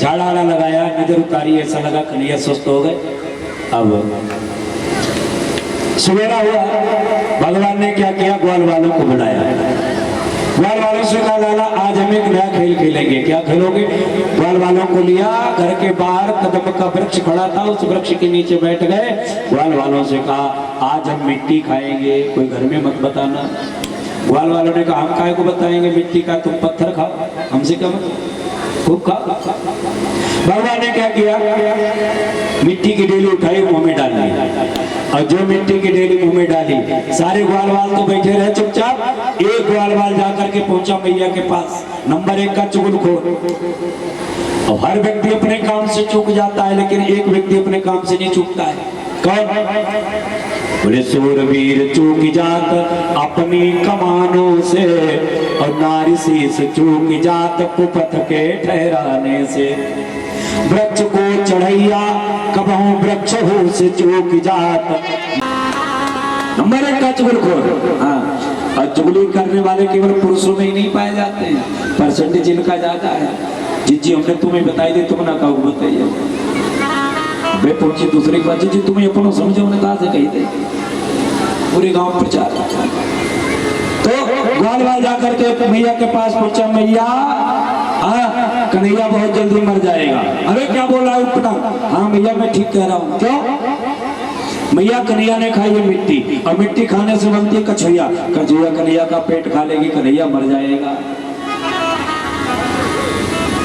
झाड़ा आड़ा लगाया, नजर उतारी, ऐसा लगा कन्हैया सुस्त हो गए। अब सवेरा हुआ, भगवान ने क्या किया, ग्वाल वालों को बुलाया। ग्वाल वालों से कहा लाला आज हम एक नया खेल खेलेंगे। क्या खेलोगे? ग्वाल वालों को लिया, घर के बाहर कदम का वृक्ष खड़ा था, उस वृक्ष के नीचे बैठ गए। ग्वाल वालों से कहा आज हम मिट्टी खाएंगे, कोई घर में मत बताना। ग्वाल वालों ने कहा हम काय को बताएंगे मिट्टी का, तुम पत्थर खाओ, हमसे क्या मतलब, खूब खाओ। भगवान ने क्या किया, मिट्टी की डेली उठाई मुंह में डाल ली, और जो मिट्टी की डेली मुंह में डाली सारे ग्वाल वाल तो बैठे रहे चुपचाप। एक ग्वाल वाल जाकर के पहुंचा मैया के पास, नंबर 1 का चुगलखोर। और हर व्यक्ति अपने काम से चूक जाता है, लेकिन एक व्यक्ति अपने काम से नहीं चूकता है। कौन? बोले सूरवीर चूक जात अपनी कमानों से, और नारी शीस चूक जात कुपथ के ठहराने से। वृक्ष को चढ़ैया कबहू वृक्ष हो से चूक जात। नंबर 1 का चुगलखोर। हाँ, और चुगली करने वाले केवल पुरुषों में ही नहीं पाए जाते हैं, परसेंटेज इनका ज्यादा है। जी हमने तुम्हें बताई दी, तुम ना कहो बताइए। वे पहुंचे दूसरे के पास, जी तुम्हें अपनों समझो, उन्हें कहा से कही थे, पूरे गांव प्रचार। तो ग्वाल वाल जाकर के मैया के पास पहुंचा, मैया कन्हैया बहुत जल्दी मर जाएगा। अरे क्या बोल रहा है उपटा? हाँ मैया मैं ठीक कह रहा हूँ। क्यों? मैया कन्हैया ने खाई है मिट्टी, और मिट्टी खाने से बनती है कछुआ, कछुआ कन्हैया का पेट खा लेगी, कन्हैया मर जाएगा।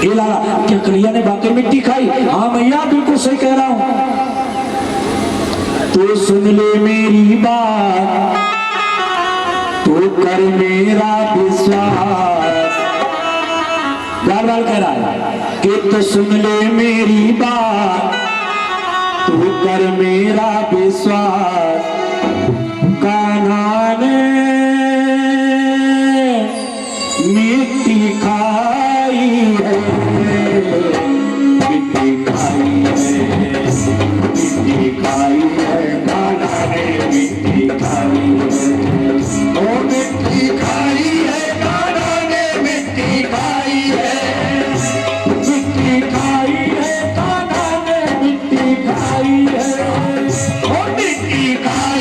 ए लाला क्या कन्हैया ने बाकी मिट्टी खाई? हाँ मैया बिल्कुल सही कह रहा हूँ। तो सुन ले मेरी बात, तो कर मेरा विश्वास। बार बार कह रहा है कि तो सुन ले मेरी बात, तो कर मेरा विश्वास। कान्हा ने मिट्टी खाई है, मिट्टी खाई है, मिट्टी खाई है, कान्हा ने मिट्टी खाई है। ओ मिट्टी खाई है, कान्हा ने मिट्टी खाई है, मिट्टी खाई है, कान्हा ने मिट्टी खाई है। ओ मिट्टी खाई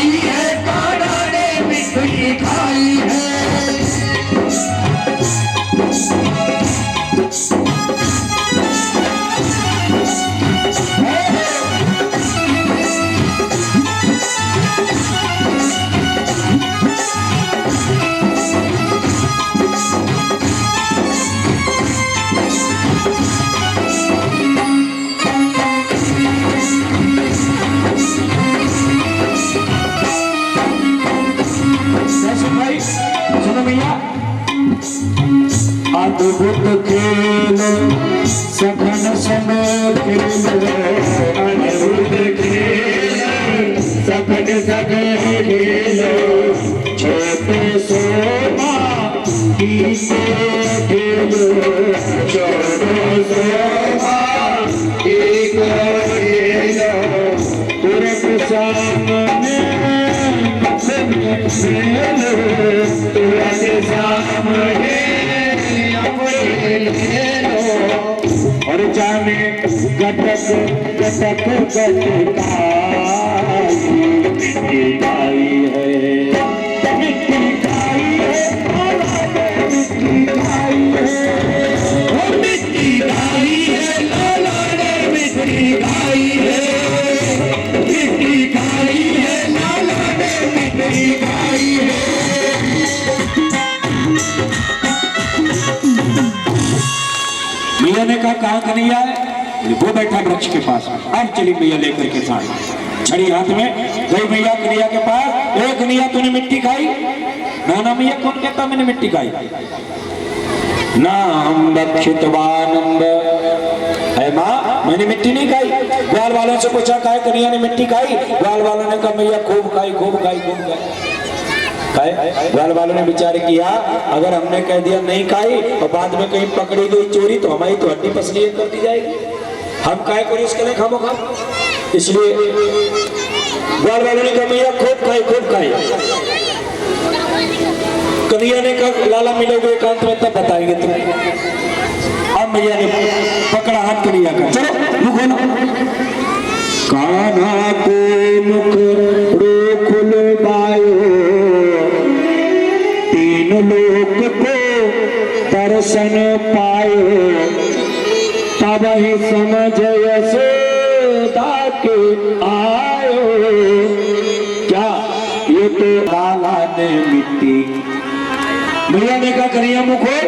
सघन सम खेल अद्भुत खेल सपन सगन खेलो छोटे सोमा की से खेलो छोटो सोमा की को खेलो तुरंत सामने खेलो तुरंत सामने खेलो और जाने गटक गटक गटकाई है मिट्टी खाई है मिट्टी खाई है मिट्टी खाई है लाला ने मिट्टी खाई है मिट्टी खाई है लाला ने मिट्टी खाई है मैया ने कहा कहाँ कन्हैया है? वो बैठा वृक्ष के पास। अब चली मैया लेकर के साथ छड़ी हाथ में गई मैया कन्हैया के पास। ए कन्हैया तूने मिट्टी खाई? ना ना मैया, कौन कहता मैंने मिट्टी खाई? नाम बक्षितवानंद है माँ, मैंने मिट्टी नहीं खाई। ग्वाल वालों से पूछा काहे कन्हैया ने मिट्टी खाई? ग्वाल वालों ने कहा मैया खूब खाई खूब खाई खूब खाई। ग्वाल वालों ने विचार किया अगर हमने कह दिया नहीं खाई और बाद में कहीं पकड़ी गई चोरी तो हमारी तो हड्डी पसली कर दी जाएगी। हम काहे को रिस्क लें खामो खा। इसलिए ग्वाल वालों ने कहा मैया खूब खाई खूब खाई। कन्हैया ने कहा लाला मिलोगे एकांत में तब बताएंगे तुम्हें। अब मैया ने पकड़ा हाथ कन्हैया का, चलो मुख खोलो। कान्हा को मुख रो खुलवायो तीन लोक को दर्शन पायो तब ही समझ यशोदा के आयो। क्या ये तो लाला ने मिट्टी। मैया ने कहा कन्हैया मुख खोल।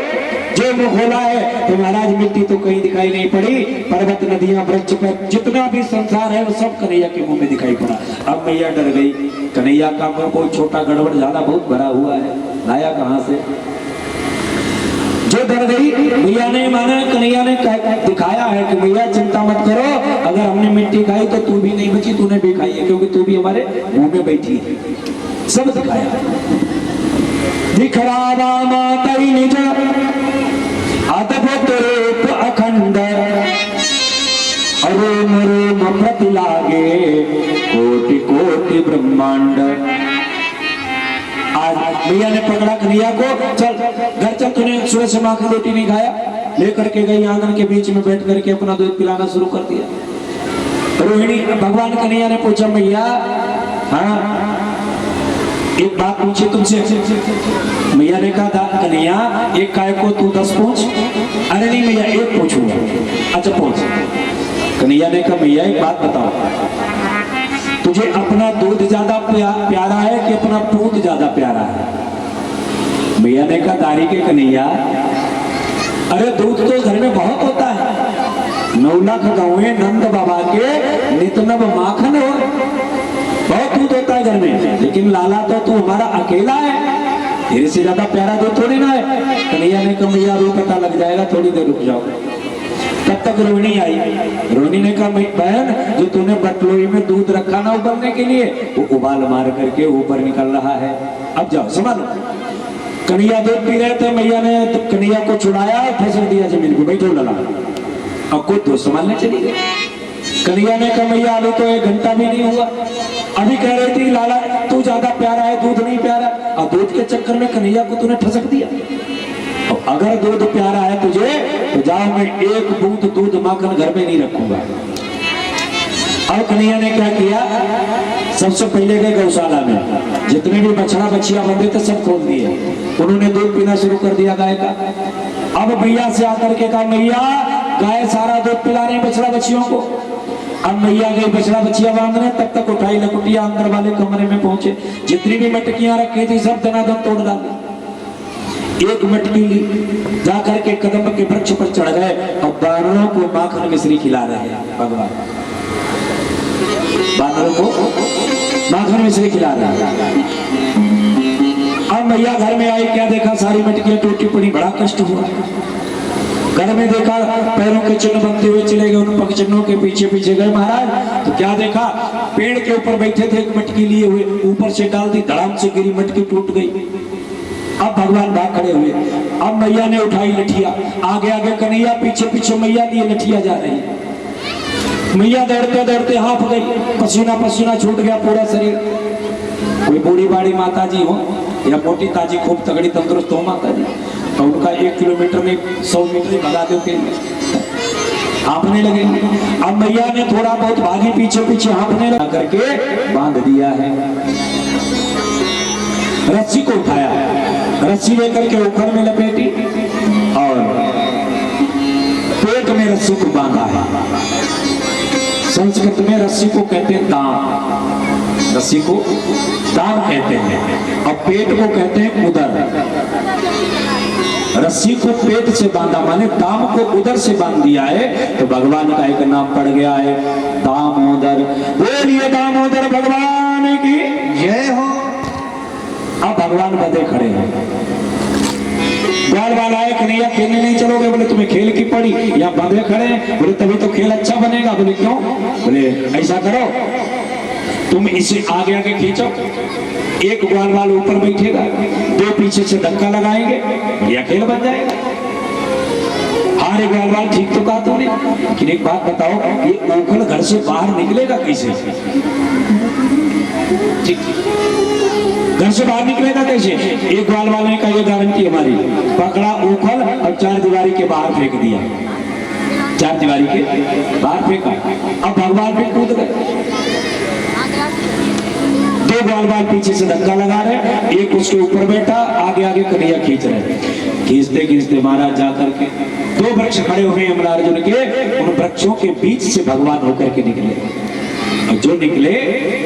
जो मुख खोला है तो महाराज मिट्टी तो कहीं दिखाई नहीं पड़ी। पर्वत नदियां वृक्ष पर जितना भी संसार है वो सब कन्हैया के मुंह में दिखाई पड़ा। अब मैया डर गई। कन्हैया का मुंह कोई छोटा गड़बड़ ज्यादा बहुत भरा हुआ है, लाया कहां से? जो डर गई मैया ने माना कन्हैया ने दिखाया है कि मैया चिंता मत करो, अगर हमने मिट्टी खाई तो तू भी नहीं बची, तूने भी खाई है क्योंकि तू भी हमारे मुंह में बैठी है। सब दिखाया। दिखरावा माता निज अद्भुत रूप अखंड रोम रोम प्रति लागे कोटि कोटि ब्रह्मांड। आज भैया ने पकड़ा कन्हैया को, चल घर चल, तूने सुबह से माँ की रोटी नहीं खाया। लेकर के गई आंगन के बीच में बैठ करके अपना दूध पिलाना शुरू कर दिया। रोहिणी भगवान कन्हैया ने पूछा मैया हाँ एक बात पूछी तुमसे। मैया ने कहा था कन्हैया एक काय को तू 10 पूछ। अरे नहीं मैया एक पूछूंगा। अच्छा पूछ। कन्हैया ने कहा मैया एक बात बताओ, तुझे अपना दूध ज्यादा प्यारा है कि अपना पूत ज्यादा प्यारा है? मैया ने कहा दारी के कन्हैया अरे दूध तो घर में बहुत होता है। 9 लाख गाँवे नंद बाबा के नितनब माखन हो, बहुत दूध होता है घर में, लेकिन लाला तो तू हमारा अकेला है, तेरे से ज्यादा प्यारा दूध थोड़ी ना है। कन्हैया ने कहा मैया रो पता लग जाएगा, थोड़ी देर रुक जाओ। तब तक रोहिणी आई। रोहिणी ने कहा बहन जो तूने बटलोई में दूध रखा ना उबलने के लिए वो उबाल मार करके ऊपर निकल रहा है, अब जाओ संभालो। कन्हैया दूध पी रहे थे, मैया ने तो कन्हैया को छुड़ाया फसल दिया जमीन को, बैठो लला। अब खुद दूध संभालने चली गई। कन्हैया ने कहा मैया अभी तो 1 घंटा भी नहीं हुआ, अभी कह रही थी लाला तू ज्यादा प्यारा है दूध नहीं प्यारा। अब दूध के चक्कर में कन्हैया को तूने ठसक दिया। अगर दूध प्यारा है तुझे तो जाओ, मैं 1 बूंद दूध माखन घर में नहीं रखूंगा। और कन्हैया ने क्या किया, सबसे पहले गए गौशाला में, जितने भी बछड़ा बछिया बंधे थे सब खोल दिए। उन्होंने दूध पीना शुरू कर दिया गाय का। अब मैया से आकर के कहा मैया गाय सारा दूध पिला रही बछड़ा बछियों को। अब मैया गई बछड़ा बछिया बांधने, तब तक उठाई लकुटिया अंदर वाले कमरे में पहुंचे। जितनी भी मटकियां रखी थी सब दनादन तोड़ डाली। एक मटकी ली, जाकर के कदम के वृक्ष पर चढ़ गए और बानरों को माखन मिश्री खिला रहे हैं। भगवान बानरों को माखन मिश्री खिला रहे हैं। अब मैया घर में आई, क्या देखा सारी मटकियां टूटी पड़ी, बड़ा कष्ट हुआ। घर में देखा पैरों के चिन्ह बनते हुए चले गए, उन पग चिन्हों के पीछे पीछे गए महाराज। तो क्या देखा, पेड़ के ऊपर बैठे थे, एक मटकी लिए हुए, ऊपर से डाल दी, धड़ाम से गिरी, मटकी टूट गई। अब भगवान भाग खड़े हुए, अब मैया ने उठाई लठिया, आगे आगे कन्हैया, पीछे पीछे मैया लिए लठिया जा रही। मैया दौड़ते दौड़ते हाफ गई, पसीना पसीना छूट गया पूरा शरीर। कोई बूढ़ी बाड़ी माता जी हो या मोटी ताजी खूब तगड़ी तंदुरुस्त हो माता जी, तो उनका 1 किलोमीटर में 100 मीटर भगा देते, हाँफने लगे। अब मैया ने थोड़ा बहुत भागी, पीछे पीछे हाँफने लगा करके बांध दिया है। रस्सी को उठाया, रस्सी लेकर के उखड़ में लपेटी और पेट में रस्सी को बांधा है। संस्कृत में रस्सी को कहते हैं दाम, रस्सी को दाम कहते हैं, और पेट को कहते हैं उदर। रस्सी को पेट से बांधा माने दाम को उदर से बांध दिया है, तो भगवान का एक नाम पड़ गया है दामोदर। बोलिए दामोदर भगवान की जय हो। अब भगवान बदे खड़े हैं, ग्वाल वाला आए, कन्हैया खेलने नहीं चलोगे? बोले तुम्हें खेल की पड़ी, यहाँ बंधे खड़े हैं। बोले तभी तो खेल अच्छा बनेगा। बोले क्यों? बोले ऐसा करो, तुम इसे आगे आगे खींचो, एक ग्वाल वाला ऊपर बैठेगा, 2 पीछे से धक्का लगाएंगे, यह खेल बन जाएगा। हारे ग्वाल वाल, ठीक तो कहा तुमने, लेकिन एक बात बताओ, ये ओखल घर से बाहर निकलेगा कैसे? ठीक, घर से बाहर निकलेगा कैसे? एक ग्वाल वाले का ये गारंटी हमारी, पकड़ा उखल और 4 दीवारी के बाहर फेंक दिया, 4 दीवारी के बाहर फेंका। अब भगवान पे कूद गए, 2 ग्वाल वाल पीछे से धक्का लगा रहे, एक उसके ऊपर बैठा, आगे आगे कन्हैया खींच रहे। खींचते खींचते महाराज जाकर के 2 वृक्ष खड़े हुए यमराज के, उन वृक्षों के बीच से भगवान होकर के निकले। और जो निकले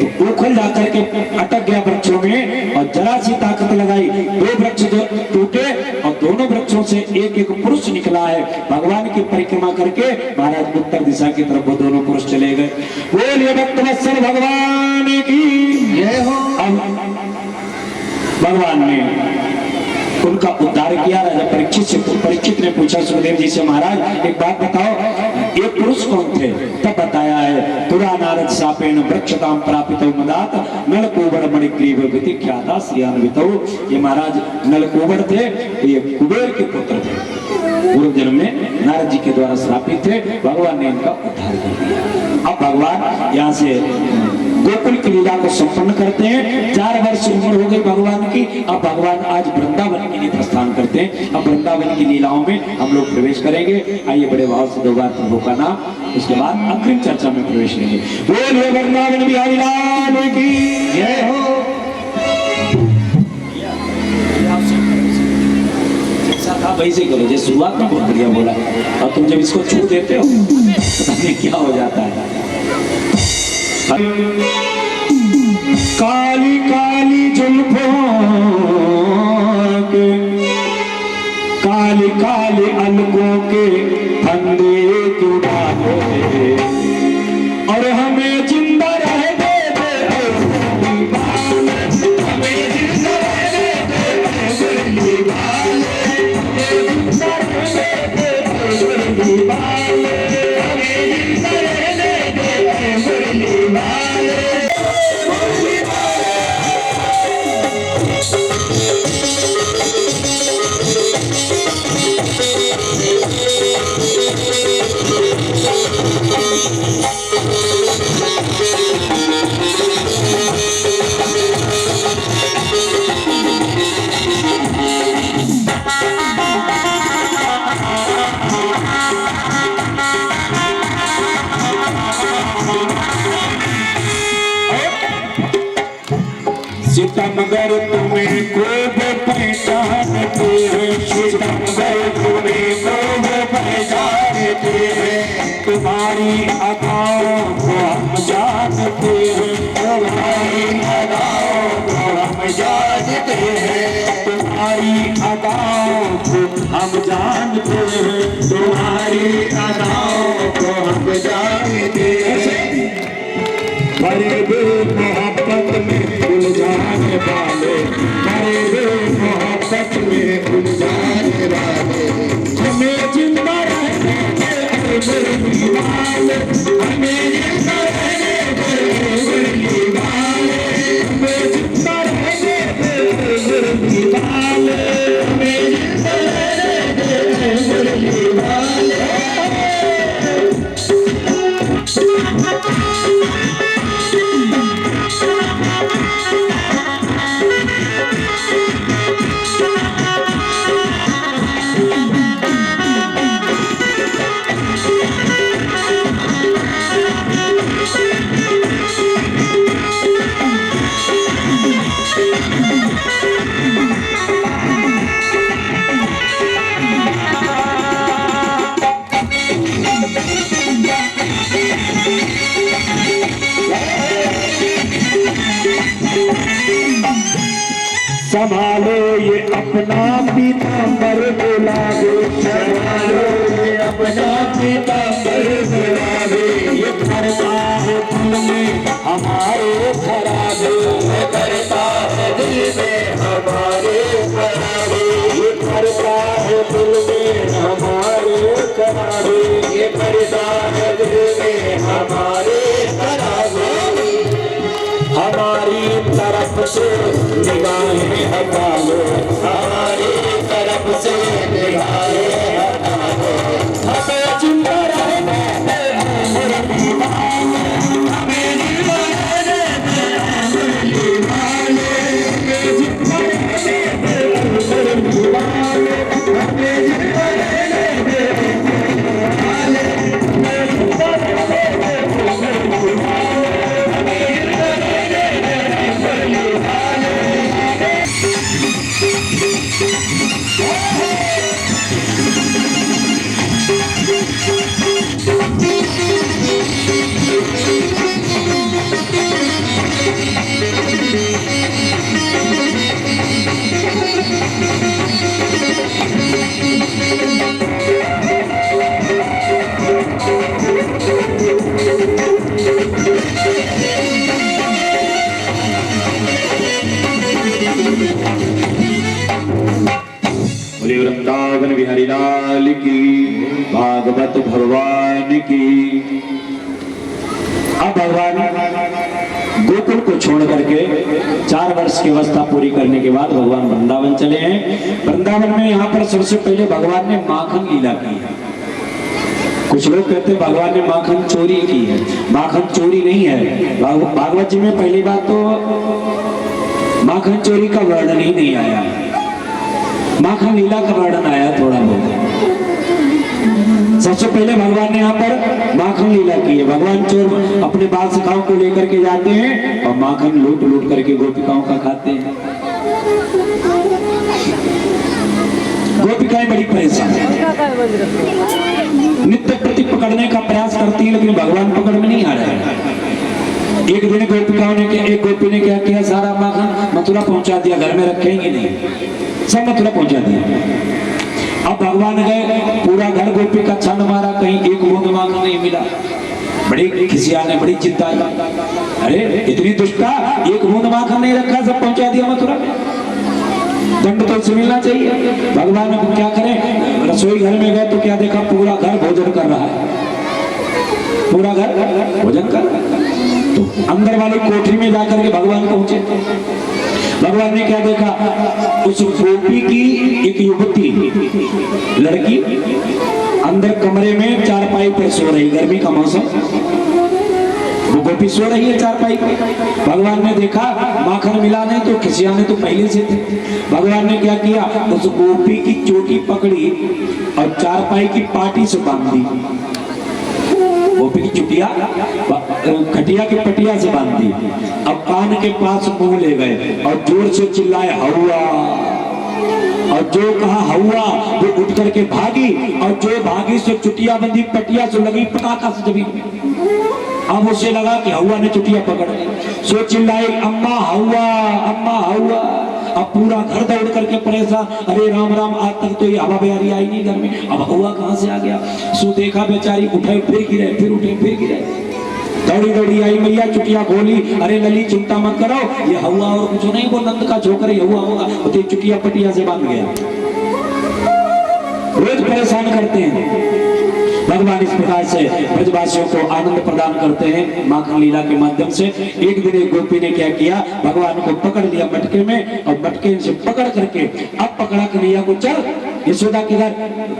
तो उखल जाकर के अटक गया वृक्षों में, और जरा सी ताकत लगाई, 2 वृक्ष जो टूटे, और दोनों वृक्षों से एक एक पुरुष निकला है। भगवान की परिक्रमा करके महाराज उत्तर दिशा की तरफ वो दोनों पुरुष चले गए। बोलिए भक्तवत्सल भगवान की जय हो। अब भगवान ने उनका उद्धार किया। राजा परीक्षित ने पूछा सुखदेव जी से, महाराज एक बात बताओ, ये पुरुष कौन थे? तब बताया है, पुरा नारद शापेन वृक्षताम प्रापितो मदात नलकूबर मणिग्रीव विधिख्याता श्रियान्वितो। ये महाराज नलकूबर थे, ये कुबेर के पुत्र थे, पूर्व जन्म में नारद जी के द्वारा श्रापित थे। भगवान ने इनका उद्धार कर दिया। अब भगवान यहाँ से गोकुल की लीला को संपन्न करते हैं। 4 वर्ष उम्र हो गई भगवान की। अब भगवान आज वृंदावन के लिए प्रस्थान करते हैं। अब वृंदावन की लीलाओं में हम लोग प्रवेश करेंगे। आइए बड़े भाव से 2 बार प्रभु का नाम, उसके बाद अग्रिम चर्चा में प्रवेश करेंगे। बोलिए वृंदावन बिहारी लाल की जय हो। था वैसे करो, जैसे शुरुआत में बहुत बढ़िया बोला, और तुम जब इसको छू देते हो पता नहीं क्या हो जाता है। काली काली जुल्फों के, काली काली अलकों के फंदे क्यों डाले, और हमें जिंदा रहने दे, हमें जिंदा रहने दे, सितमगर तुम्हें खूब पहचानते हैं, सितमगर तुम्हें खूब पहचानते हैं, तुम्हारी अदाओं को हम जानते हैं, तुम्हारी अदाओं को हम जानते हैं, तुम्हारी अदाओं को हम जानते हैं, तुम्हारी अदाओं को हम जानते हैं। बड़े मोहब्बत में उलझाने वाले, बड़े मोहब्बत में उलझाने वाले, हमें जिंदा संभालो ये अपना पीताम्बर गुलाबी, संभालो ये अपना पीताम्बर गुलाबी, ये करता है दिल में हमारे खराबे, ये करता है दिल में हमारे खराबे, ये करता है दिल में हमारे खराबे, ये करता है दिल में हमारे खराबे। हमारी तरफ से निगाहें हटा लो, हमारी तरफ से निगाहें हटा लो, हमें जिंदा रहने दे मेरे दीवाने, हमें जिंदा रहने दे मेरे दीवाने, हमें जिंदा रहने दे मेरे दीवाने, हमें जिंदा रहने दे मेरे दीवाने, हमें जिंदा रहने दे मेरे दीवाने। वृंदावन बिहारी लाल की, भागवत भगवान की। अब भगवान गोकुल को छोड़ करके 4 वर्ष की अवस्था पूरी करने के बाद भगवान वृंदावन चले हैं। वृंदावन में यहाँ पर सबसे पहले भगवान ने माखन लीला की है। कुछ लोग कहते हैं भगवान ने माखन चोरी की है। माखन चोरी नहीं है। भागवत जी में पहली बात तो माखन चोरी का वर्णन ही नहीं आया, माखन लीला का वर्णन आया थोड़ा बहुत। सबसे पहले भगवान ने यहाँ पर माखन लीला की है। भगवान चोर अपने बाल सखाओं को लेकर के जाते हैं और माखन लूट लूट करके गोपिकाओं का खाते हैं। गोपिकाएं बड़ी परेशान, नित्य प्रति पकड़ने का प्रयास करती है, लेकिन भगवान पकड़ में नहीं आ रहे हैं। एक दिन गोपिकाओं ने एक गोपी ने क्या किया, सारा माखन मथुरा पहुंचा दिया, घर में रखेंगे नहीं, सब मथुरा पहुंचा दिया। अब भगवान गए, पूरा घर गोपी का छंद मारा, कहीं एक बूंद माखन नहीं मिला। बड़ी खिसिया ने बड़ी चिंता आई, अरे इतनी दुष्टा, एक बूंद माखन नहीं रखा, सब पहुंचा दिया मथुरा में, दंड तो इसे मिलना चाहिए। भगवान अब क्या करें, रसोई घर में गए तो क्या देखा, पूरा घर भोजन कर रहा है, पूरा घर भोजन कर रहा है। तो अंदर वाली कोठरी में जाकर के भगवान पहुंचे। भगवान ने क्या देखा, उस गोपी की एक युवती लड़की अंदर कमरे में चारपाई पर सो रही, गर्मी का मौसम, वो गोपी सो रही है चारपाई पर। भगवान ने देखा माखन मिला नहीं, तो खिसियाने तो पहले से थे। भगवान ने क्या किया, उस गोपी की चोटी पकड़ी और चारपाई की पाटी से बांध दी। गोपी की चुटिया खटिया की पटिया से बांध दी। अब कान के पास मुंह ले गए और जोर से चिल्लाए हौवा, और जो कहा हौवा वो उठ करके भागी, और जो भागी से चुटिया बंधी पटिया से लगी पटाखा से जमीन में। अब उसे लगा कि हौवा ने चुटिया पकड़ ली, सो चिल्लाई अम्मा हौवा, अम्मा हौवा। अब पूरा घर दौड़ करके परेशान, अरे राम राम, आज तक तो ये हवा बिहारी आई नहीं घर में, अब हौवा कहाँ से आ गया। सो देखा बेचारी, उठे फिर गिरे, फिर उठे फिर गिरे, दौड़ी दौड़ी आई, मैया चुटिया खोली, अरे लली चिंता मत करो, ये हौवा और कुछ नहीं, वो नंद का छोकर हौवा होगा, तो चुटिया पटिया से बांध गया। रोज परेशान करते हैं। भगवान इस प्रकार से ब्रजवासियों को आनंद प्रदान करते हैं माखन लीला के माध्यम से। एक दिन एक गोपी ने क्या किया, भगवान को पकड़ लिया मटके में और मटके से पकड़ करके अब पकड़ा कन्हैया को, चल यशोदा के घर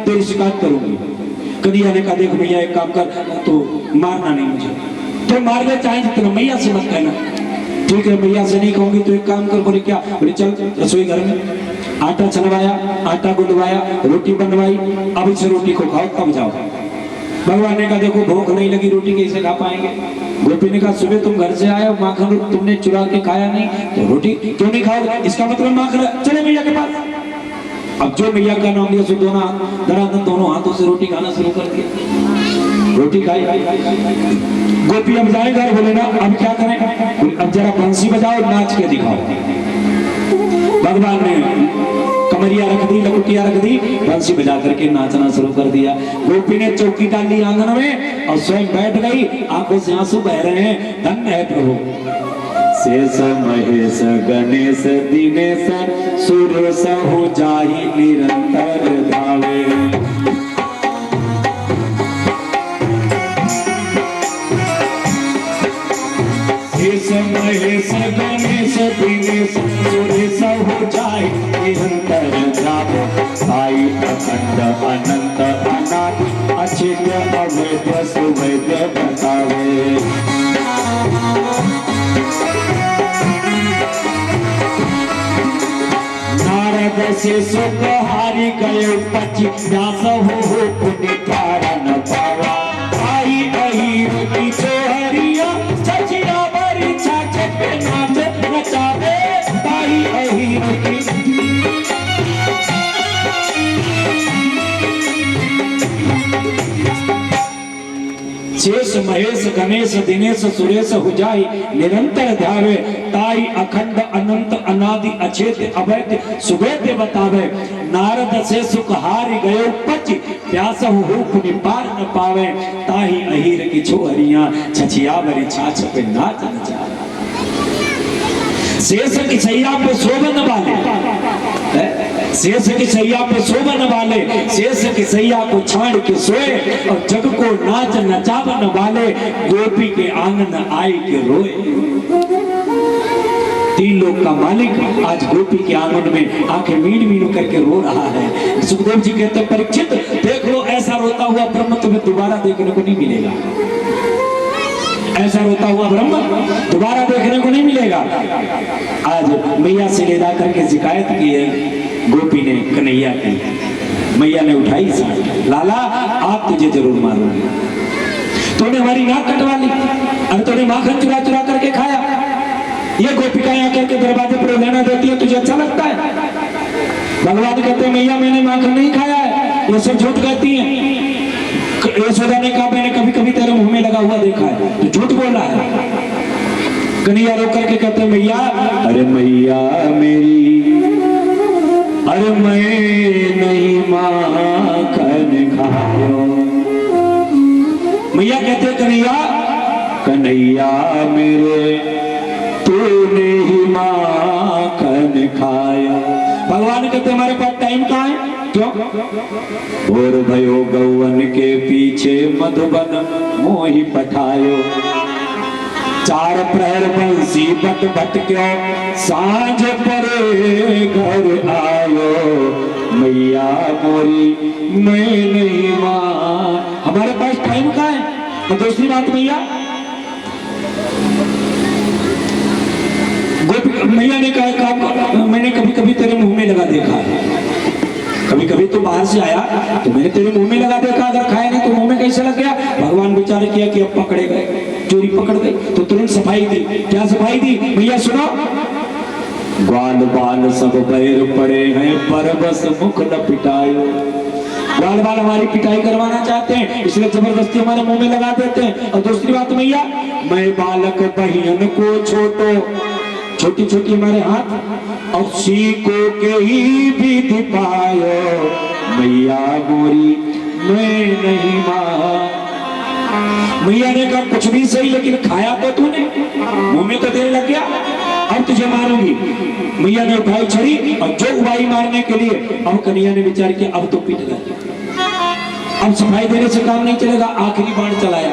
तेरी शिकायत करूंगी। कन्हैया ने कहा देख भैया एक काम कर, तो मारना नहीं मुझे, तो मार ले चाहे जितना, मैया से मत कहना। ठीक है मैया से नहीं कहूंगी तो एक काम कर। बोले क्या? बोले चल रसोई घर में आटा छनवाया, आटा गुंदवाया, रोटी बनवाई, अब इस रोटी को खाओ तब जाओ। भगवान ने कहा देखो भूख नहीं लगी, रोटी कैसे खा पाएंगे। गोपी ने कहा सुबह तुम घर से आए माखन तुमने चुरा के खाया नहीं तो रोटी क्यों नहीं खाओगे? इसका मतलब माखन, चले मैया के पास। अब जो मैया का नाम लिया सो दोनों हाथों से रोटी खाना शुरू कर दिया, रोटी खाई। गोपी अब जाए घर, बोले ना अब क्या करें? अब जरा बंसी बजाओ, नाच के दिखाओ। भगवान ने कमरिया रख दी, लकुटिया रख दी, बंसी बजा करके नाचना शुरू कर दिया। गोपी ने चौकी डाली आंगन में और स्वयं बैठ गई, आंखों से आंसू बह रहे हैं। धन्य है प्रभु। शेष महेश गणेश दिनेश सुरेश हो जाहि निरंतर धावे। शेष महेश गणेश दिनेश सुरेश हो जाहि निरंतर धावे। साई अखंड अनंत अनाथ अचिन्त्य अवैध सुवैध बतावे। नारद से सुख हारी गए पची व्यास हो पुण्य कारण पावा। आई अहीर की छोहरिया सचिया बड़ी छाछ पे नाच नचावे। आई अहीर की शेष महेश गणेश दिनेश सुरेश हो जाई निरंतर ध्यावे। ताई अखंड अनंत अनादि अछेद अवैध सुवेद बतावे। नारद से सुख हारि गयो पच प्यास हो पुनि पार न पावे। ताही अहीर की छोहरियां छछियावरी छाछ पे नाच नचावे। शेष की सैया पे शोभन वाले, शेष की सैया पे शोभन वाले, शेष की सैया को छाड़ के सोए और जग को नाच नचावन वाले। गोपी के आंगन आए के रोए। तीन लोक का मालिक आज गोपी के आंगन में आंखें मीन मीन करके रो रहा है। सुखदेव जी कहते परीक्षित देख लो ऐसा रोता हुआ ब्रह्म तुम्हें दोबारा देखने को नहीं मिलेगा। ऐसा रोता हुआ ब्रह्म दोबारा देखने को नहीं मिलेगा। आज मैया से ले जा करके शिकायत की है गोपी ने कन्हैया की। मैया ने उठाई साथ, लाला आप तुझे जरूर मारूंगी, तूने हमारी नाक कटवा ली और तूने माखन चुरा चुरा करके खाया। ये गोपिकाएं आकर के दरवाजे पर लेना देती है, तुझे अच्छा लगता है? भगवान कहते हैं मैया मैंने माखन नहीं खाया है, ये सब झूठ कहती है। यशोदा ने कहा मैंने कभी कभी तेरे मुंह में लगा हुआ देखा है, तो झूठ बोल रहा है। कन्हैया रो करके कहते मैया, अरे मैया मेरी, अरे मैं नहीं माखन खायो। मैया कहते कन्हैया, कन्हैया मेरे तूने ही माखन खाया। भगवान कहते हमारे पास टाइम कहाँ है? क्यों? और भयो गौवन के पीछे मधुबन मोहि पठायो। चार प्रहर बंसी बट बट क्यों सांझ परे घर आयो। मैया मोरी मैं नहीं मां। हमारे पास टाइम कहाँ है? और दूसरी बात मैया, मैया ने कहा मैंने कभी कभी तेरे मुंह में लगा देखा है। कभी कभी तो बाहर से आया तो मैंने तेरे मुंह में लगा देखा, अगर खाया नहीं तो मुंह में कैसे लग गया? भगवान विचार किया कि अब पकड़े गए, चोरी पकड़ गई तो तुरंत सफाई दी। क्या सफाई दी? भैया सुनो, ग्वाल बाल सब पैर पड़े हैं पर बस मुख न पिटायो। ग्वाल बाल हमारी पिटाई करवाना चाहते हैं इसलिए जबरदस्ती हमारे मुंह में लगा देते हैं। और दूसरी बात मैया, मैं बालक बहियन को छोटो, छोटी छोटी हमारे हाथ और सीको के ही विधि पायो। मैया मोरी मैं नहीं मां। मैया ने कहा कुछ भी सही लेकिन खाया तो तूने, मुंह में तो तेरे लग गया, अब तुझे मारूंगी। मैया ने उठाई छड़ी और जो उबाई मारने के लिए, अब कन्हैया ने विचार किया अब तो पिट गए। अब सफाई देने से काम नहीं चलेगा, आखिरी बाण चलाया।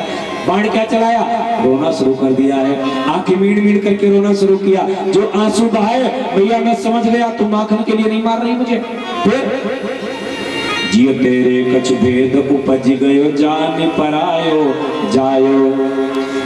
बाण क्या चलाया? रोना शुरू कर दिया है। आंखें मीड़ मीड़ करके रोना शुरू किया। जो आंसू बहाए, भैया मैं समझ गया तुम माखन के लिए नहीं मार रही मुझे। फिर जियो तेरे कछ भेद उपज गयो, जान परायो जायो।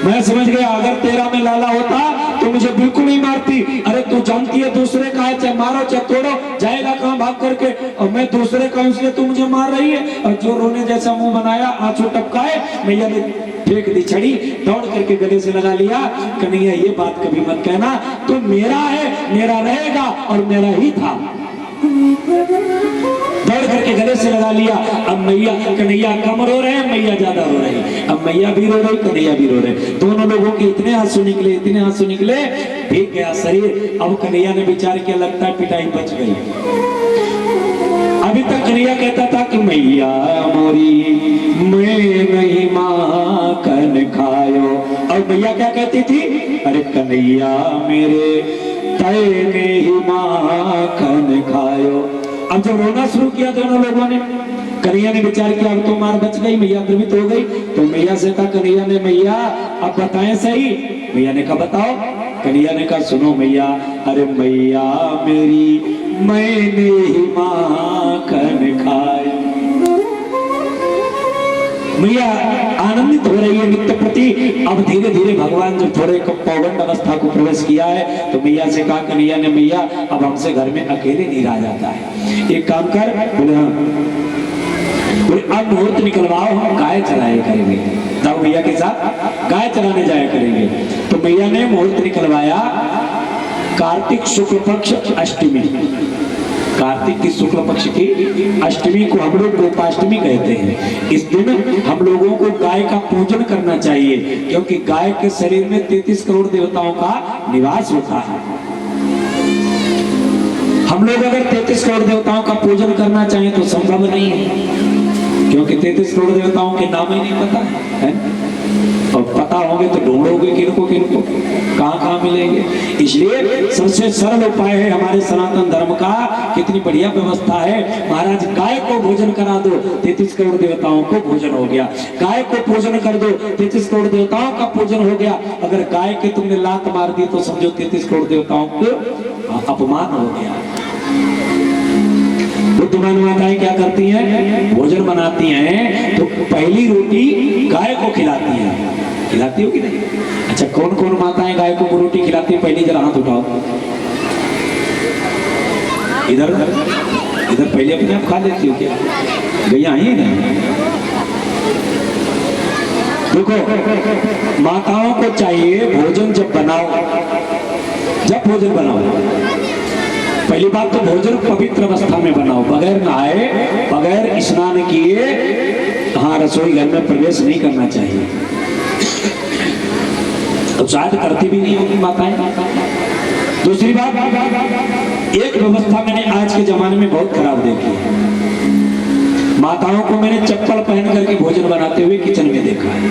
मैं समझ गया अगर तेरा में लाला होता तो मुझे बिल्कुल नहीं मारती। अरे तू जानती है दूसरे का है, चाहे मारो चाहे तोड़ो, जाएगा कहां भाग करके, और मैं दूसरे का इसलिए तू मुझे मार रही है। और जो रोने जैसा मुंह बनाया, आंसू टपकाए, मैया ने फेंक दी छड़ी, दौड़ करके गले से लगा लिया। कन्हैया ये बात कभी मत कहना, तू मेरा है, मेरा रहेगा और मेरा ही था। दौड़ करके गले से लगा लिया। अब मैया कन्हैया कम रो रहे हैं, मैया ज्यादा रो रही। अब मैया भी रो रही, कन्हैया भी रो रहे। दोनों लोगों के इतने आंसू निकले, इतने आंसू निकले, भीग गया शरीर। अब कन्हैया ने विचार किया, लगता है पिटाई बच गई। अभी तक कन्हैया कहता था कि मैया मोरी मैं नहीं माखन खायो, और मैया क्या कहती थी? अरे कन्हैया मेरे तैने ही माखन खायो। अब जब रोना शुरू किया दोनों लोगों ने, कन्हैया ने विचार किया अब तो मार बच गई, मैया द्रवित हो गई। तो मैया से कहा कन्हैया ने, मैया अब बताएं सही। मैया ने कहा बताओ। कन्हैया ने कहा सुनो मैया, अरे मैया मेरी मैंने ही माखन खाया। मैया आनंदित हो रही है नित्य प्रति। अब धीरे धीरे भगवान जब थोड़े पौगंड अवस्था को प्रवेश किया है तो मैया से कहा कन्हैया ने, मैया अब हमसे घर में अकेले नहीं रहा जाता है, एक काम कर। बोले हाँ। बोले अब मुहूर्त निकलवाओ, हम गाय चराया करेंगे। जाओ मैया के साथ गाय चराने जाया करेंगे। तो मैया ने मुहूर्त निकलवाया कार्तिक शुक्ल पक्ष अष्टमी। कार्तिक की शुक्ल पक्ष की अष्टमी को हम लोग गोपाष्टमी कहते हैं। इस दिन हम लोगों को गाय का पूजन करना चाहिए, क्योंकि गाय के शरीर में 33 करोड़ देवताओं का निवास होता है। हम लोग अगर 33 करोड़ देवताओं का पूजन करना चाहें तो संभव नहीं है, क्योंकि 33 करोड़ देवताओं के नाम ही नहीं पता है। और पता होंगे तो ढूंढोगे किनको किनको, कहां कहां मिलेंगे। इसलिए सबसे सरल उपाय है हमारे सनातन धर्म का, कितनी बढ़िया व्यवस्था है। महाराज गाय को भोजन करा दो, 33 करोड़ देवताओं को भोजन हो गया। गाय को पूजन कर दो, 33 करोड़ देवताओं का पूजन हो गया। अगर गाय के तुमने लात मार दी तो समझो 33 करोड़ देवताओं को अपमान हो गया। बुद्धिमान माताएं क्या करती हैं? भोजन बनाती हैं तो पहली रोटी गाय को खिलाती हैं। खिलाती हो कि नहीं? अच्छा, कौन कौन माताएं गाय को रोटी खिलाती है? पहली जरा हाथ उठाओ। इधर इधर पहले अपने आप खा लेती हो क्या? गैया आई है ना? देखो, माताओं को चाहिए भोजन जब भोजन बनाओ, पहली बात तो भोजन पवित्र अवस्था में बनाओ, बगैर नहाए, बगैर स्नान किए हाँ रसोई घर में प्रवेश नहीं करना चाहिए। तो शायद करती भी नहीं होगी माताएं। दूसरी बात, एक व्यवस्था मैंने आज के जमाने में बहुत खराब देखी है। माताओं को मैंने चप्पल पहन करके भोजन बनाते हुए किचन में देखा है,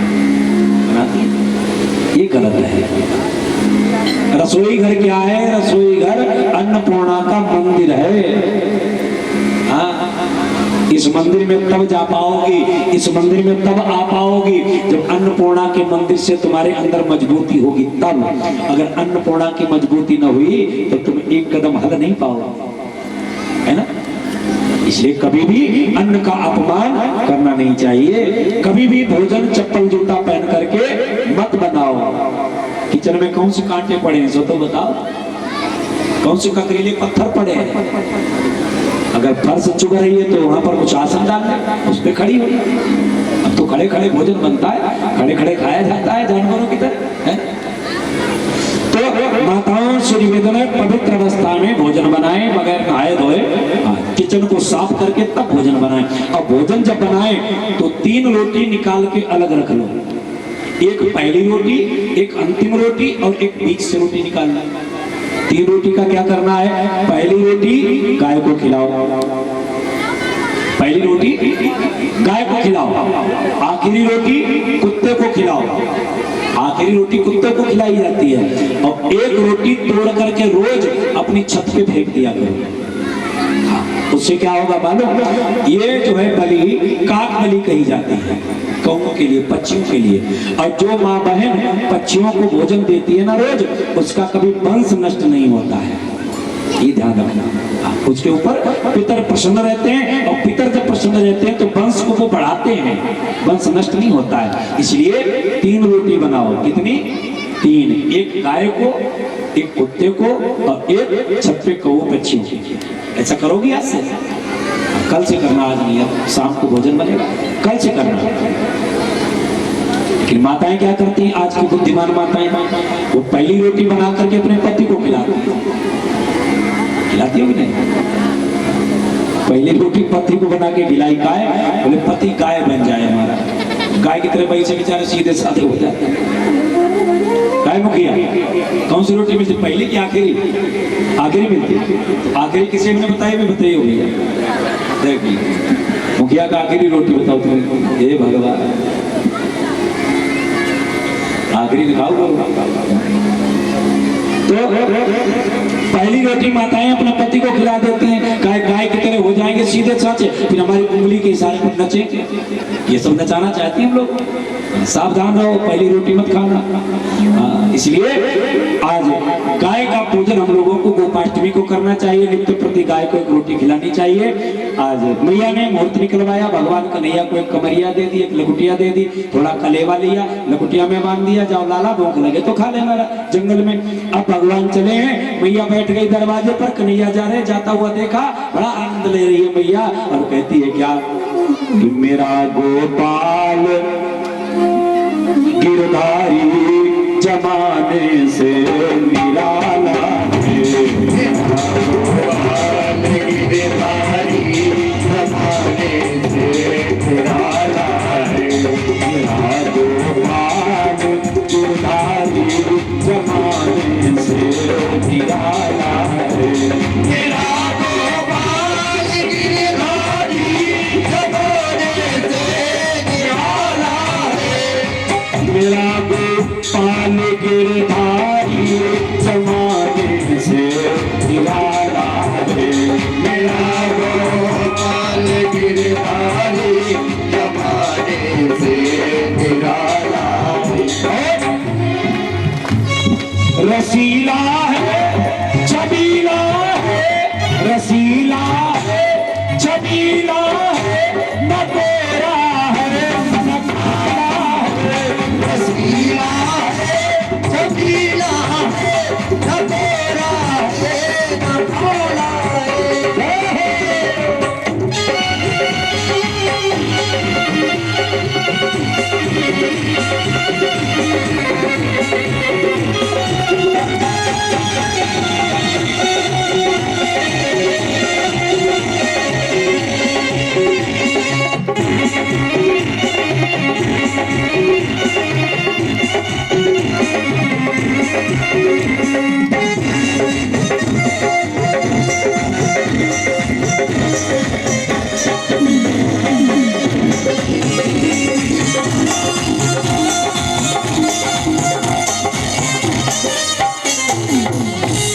बनाती है। ये गलत है। रसोई घर क्या है? रसोई घर अन्नपूर्णा का मंदिर है। हाँ, इस मंदिर में तब जा पाओगी, इस मंदिर में तब आ पाओगी जब अन्नपूर्णा के मंदिर से तुम्हारे अंदर मजबूती होगी तब। अगर अन्नपूर्णा की मजबूती न हुई तो तुम एक कदम हल नहीं पाओगे, है ना? इसलिए कभी भी अन्न का अपमान करना नहीं चाहिए। कभी भी भोजन चप्पल जूता पहन करके मत बनाओ। किचन में कौन से कांटे पड़े हैं सो तो बताओ, कौन से ककरीले पत्थर पड़े हैं? अगर फर्श चुभ रही है तो वहां पर कुछ आसन डाल ले, उस पर खड़ी हो। अब तो खड़े खड़े भोजन बनता है, खड़े खड़े खाया जाता है जानवरों की तरह है। तो माताओं से निवेदन है, पवित्र अवस्था में भोजन बनाएं, बगैर नहाए धोए। किचन को साफ करके तब भोजन बनाएं। और भोजन जब बनाएं तो 3 रोटी निकाल के अलग रख लो। एक पहली रोटी, एक अंतिम रोटी और एक बीच से रोटी निकालना। 3 रोटी का क्या करना है? पहली रोटी गाय को खिलाओ, पहली रोटी गाय को खिलाओ, आखिरी रोटी कुत्ते को खिलाओ। आखिरी रोटी कुत्ते को खिलाई जाती है। और एक रोटी तोड़ करके रोज अपनी छत पे फेंक दिया करो। उससे क्या होगा मालूम? ये जो है बलि काक बलि कही जाती है कौओं के लिए, पक्षियों के लिए। और जो माँ बहन पक्षियों को भोजन देती है ना रोज, उसका कभी वंश नष्ट नहीं होता है, ये ध्यान रखना। उसके ऊपर पितर प्रसन्न रहते हैं, और पितर जब प्रसन्न रहते हैं तो वंश को वो बढ़ाते हैं, वंश नष्ट नहीं होता है। इसलिए 3 रोटी बनाओ। कितनी? 3। एक गाय को, एक कुत्ते को, और एक छप्पे कौओं पक्षियों को। ऐसा करोगी आज से? कल से करना, आज नहीं, अब शाम को भोजन बनेगा, कल से करना। लेकिन माताएं क्या करती हैं, आज की बुद्धिमान माताएं, वो पहली रोटी बना करके अपने पति को खिलाती हो कि नहीं? पहली रोटी पति को बना के खिलाई, गाय, बोले पति गाय बन जाए हमारा। गाय की तरह भाई से बेचारे सीधे साधे हो जाते हैं। गाय मुखिया कौन सी रोटी मिलती, पहली की आखिरी? आखिरी मिलती। आखिरी किसी ने बताई, मैं बताई हो भैया, देखिए मुखिया का आखिरी रोटी बताओ तुम्हें। हे भगवान, आखिरी दिखाओ। तो पहली रोटी माताएं अपने पति को खिला देती हैं, गाय की तरह हो जाएंगे सीधे साचे, फिर हमारी उंगली के इशारे पर नचेंगे। ये सब नचाना चाहती हैं हम लोग। सावधान रहो, पहली रोटी मत खाना। इसलिए आज गाय का पूजन हम लोगों को गोपाष्टमी को करना चाहिए, नित्य प्रति गाय को एक रोटी खिलानी चाहिए। आज मैया ने मुहूर्त निकलवाया, भगवान कन्हैया को एक कमरिया दे दी, एक लकुटिया दे दी, थोड़ा कलेवा लिया, लकुटिया में बांध दिया, जाओ लाला भूख लगे तो खा लेना जंगल में। अब भगवान चले हैं, मैया बैठ गई दरवाजे पर, कन्हैया जा रहे, जाता हुआ देखा, बड़ा आनंद ले रही है मैया, और कहती है क्या, मेरा गोपाल गिरधारी जमाने से निराला है, मेरा गोपाल गिरधारी जमाने से निराला है, मेरा गोपाल गिरधारी जमाने से निराला है, मेरा गोपाल गिरधारी जमाने से निराला है, मेरा गोपाल गिरधारी जमाने से निराला है, मेरा गोपाल गिरधारी जमाने से निराला है। रसीला है, छबीला है, रसीला है, छबीला है, न तेरा है न खाला है, रसीला है, छबीला है, न तेरा है न खाला है।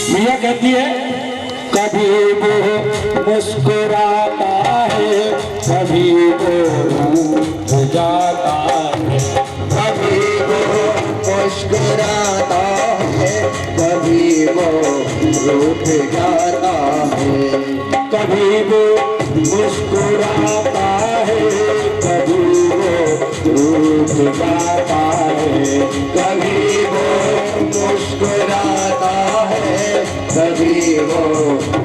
मैया कहती है, कभी वो मुस्कुराता है, कभी वो रूठ जाता है, कभी वो मुस्कुराता है, कभी वो रूठ जाता है, कभी वो मुस्कुराता है, कभी वो रूठ जाता है, कभी वो मुस्कुराता है, कभी वो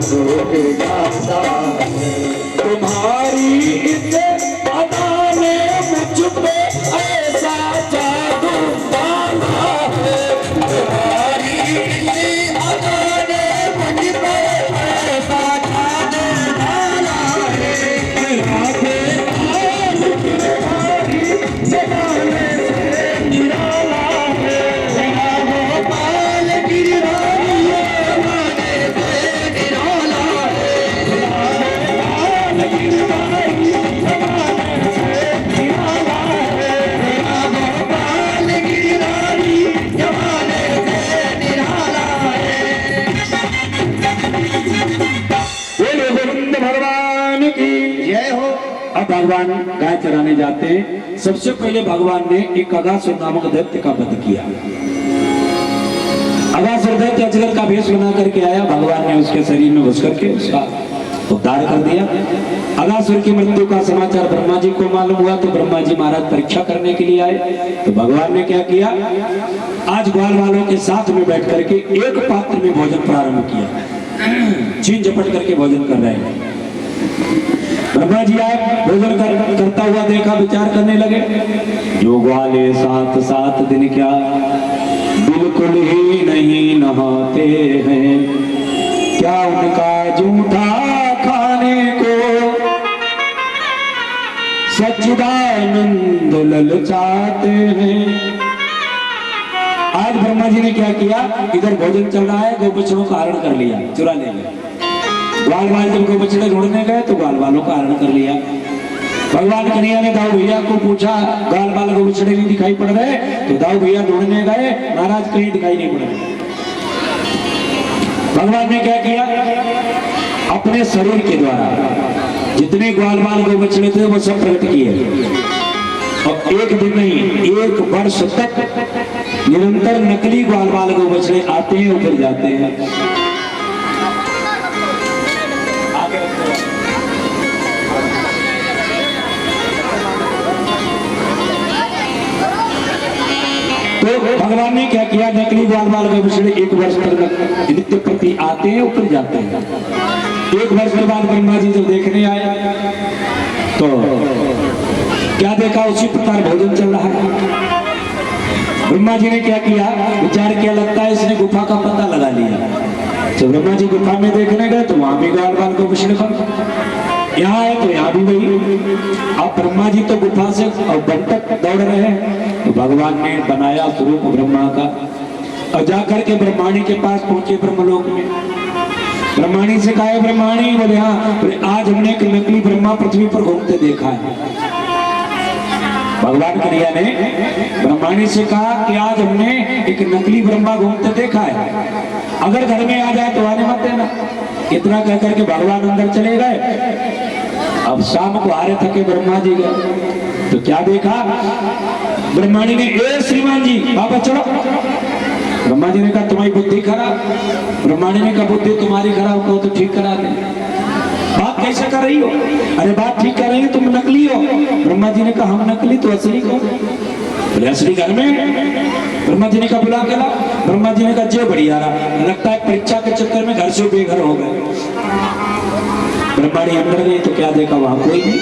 रूठ जाता है। तुम्हारी इस अदा ने मुझ पे ऐसा जादू डाला है, तुम्हारी इस अदा ने मुझ पे ऐसा जादू डाला है, राधे आज गिरधारी जमाने से निराला है, मेरा गोपाल गिरधारी जमाने से निराला है, मेरा गोपाल गिरधारी जमाने से निराला है, मेरा गोपाल गिरधारी जमाने से निराला है। बोलो गोविंद भगवान भगवान गाय चराने जाते हैं, सबसे पहले भगवान ने एक अगासुर नामक दैत्य का वध किया। अगासुर दैत्य अजगर का भेष बना करके आया, भगवान ने उसके शरीर में घुस करके उसका उद्धार कर दिया। अगासुर की मृत्यु का समाचार ब्रह्मा जी को मालूम हुआ तो ब्रह्मा जी महाराज परीक्षा करने के लिए आए। तो भगवान ने क्या किया, आज ग्वाल वालों के साथ में बैठ करके एक पात्र में भोजन प्रारंभ किया। छीन झपट करके भोजन कर रहे हैं। ब्रह्मा जी आए, भोजन करता हुआ देखा, विचार करने लगे, जो ग्वाले 7 दिन क्या बिल्कुल ही नहीं नहाते हैं, क्या उनका जूठा खाने को सच्चिदानंद ललचाते हैं। आज ब्रह्मा जी ने क्या किया, इधर भोजन चल रहा है, गौ बछड़ों का हरण कर लिया, चुरा ले गए। ग्वाल वाल जब गौ बछड़े ढूंढने गए तो ग्वाल वालों का हरण कर लिया। भगवान कन्हैया ने दाऊ भैया को पूछा, ग्वाल वाल गौ बछड़े नहीं दिखाई पड़ रहे, तो दाऊ भैया ढूंढने गए, महाराज कहीं दिखाई नहीं पड़ रहे। भगवान ने क्या किया, अपने शरीर के द्वारा जितने ग्वाल बाल गौ बछड़े थे वो सब प्रकट किए। और एक दिन नहीं, 1 वर्ष तक निरंतर नकली ग्वाल बाल गौ बछड़े आते हैं और फिर जाते हैं। तो भगवान ने क्या किया, नकली ग्वाल बाल गौ बछड़े 1 वर्ष तक नित्य प्रति आते हैं ऊपर जाते हैं। 1 वर्ष के बाद ब्रह्मा जी जब देखने आए तो क्या देखा, उसी प्रकार भोजन चल रहा है। ब्रह्मा जी ने क्या किया, विचार किया, लगता है इसने गुफा का पता लगा लिया। तो ब्रह्मा जी गुफा में देखने गए तो वहां भी ग्वाल बाल गौ बछड़े बन, यहाँ है तो यहाँ भी वही। अब ब्रह्मा जी तो गुफा से वन तक दौड़ रहे हैं, तो भगवान ने बनाया स्वरूप ब्रह्मा का और जाकर के ब्रह्माणी के पास पहुंचे ब्रह्मलोक में। ब्रह्माणी से कहा, ब्रह्माणी, बोले हाँ, बोले आज हमने एक नकली ब्रह्मा पृथ्वी पर घूमते देखा है। भगवान कन्हैया ने ब्रह्माणी से कहा कि आज हमने एक नकली ब्रह्मा घूमते देखा है, अगर घर में आ जाए तो आने मत देना। इतना कह करके भगवान अंदर चले गए। अब शाम को हारे थके ब्रह्मा जी गए तो क्या देखा, ब्रह्माणी ने, ए श्रीमान जी वापस चलो। ब्रह्मा जी ने कहा तुम्हारी बुद्धि खराब। ब्रह्माणी ने कहा बुद्धि तुम्हारी खराब, कहो तो ठीक करा दे। बात कैसे कर रही हो, अरे बात ठीक कर रही हो, तुम नकली हो। ब्रह्मा जी ने कहा हम नकली तो असली को, बोले असली घर में। ब्रह्मा जी ने कहा बुला के ला। ब्रह्मा जी ने कहा जे बढ़िया रहा, लगता है परीक्षा के चक्कर में घर से बेघर हो गए। ब्रह्माणी अंदर गई तो क्या देखा, वहां कोई नहीं।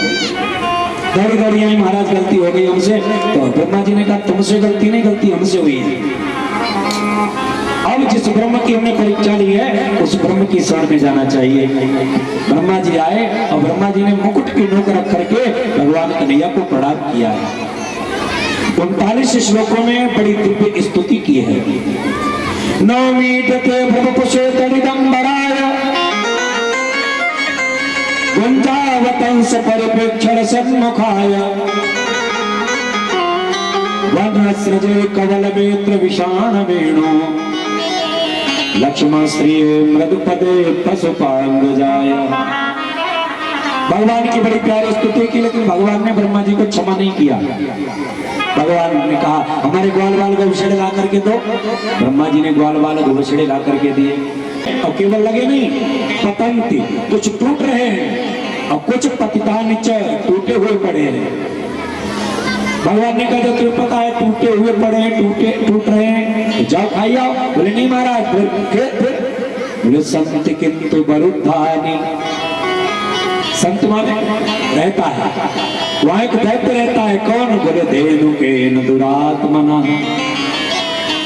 दौड़ी दौड़ी आई, महाराज गलती हो गई हमसे। तो ब्रह्मा जी ने कहा तुमसे गलती नहीं, गलती हमसे हुई है। अब जिस ब्रह्म की हमने परीक्षा ली है उस ब्रह्म की शरण में जाना चाहिए। ब्रह्मा जी आए और ब्रह्मा जी ने मुकुट की नोक रख करके भगवान कन्हैया को प्रणाम किया है। 39 श्लोकों में बड़ी दिव्य स्तुति की है। नवमीते ब्रह्मपुषे तडिदंबराय गुंजावतंस परिप्रेक्षण सन्मुखाय वनस्रजे कवलमेत्र विषाण वेणु लक्ष्मण श्री मृदुपदे पशुपांगजाय। भगवान की बड़ी प्यारी स्तुति की, लेकिन भगवान ने ब्रह्मा जी को क्षमा नहीं किया। भगवान ने कहा हमारे ग्वाल बाल गौ बछड़े ला करके दो। ब्रह्मा जी ने ग्वाल बाल गौ बछड़े ला करके दिए। और केवल लगे नहीं, पतंती कुछ टूट रहे हैं और कुछ पतिता नीचे टूटे हुए पड़े हैं। भगवान ने कहा तुम्हें पता है टूटे हुए पड़े हैं, टूट रहे हैं, तो जाओ खाई आओ। बोले नहीं महाराज, फिर बोले संत किंतु बरुद्धानी। संत माने रहता है, वहां एक दैत्य रहता है। कौन, बोले धेनु के दुरात्मना।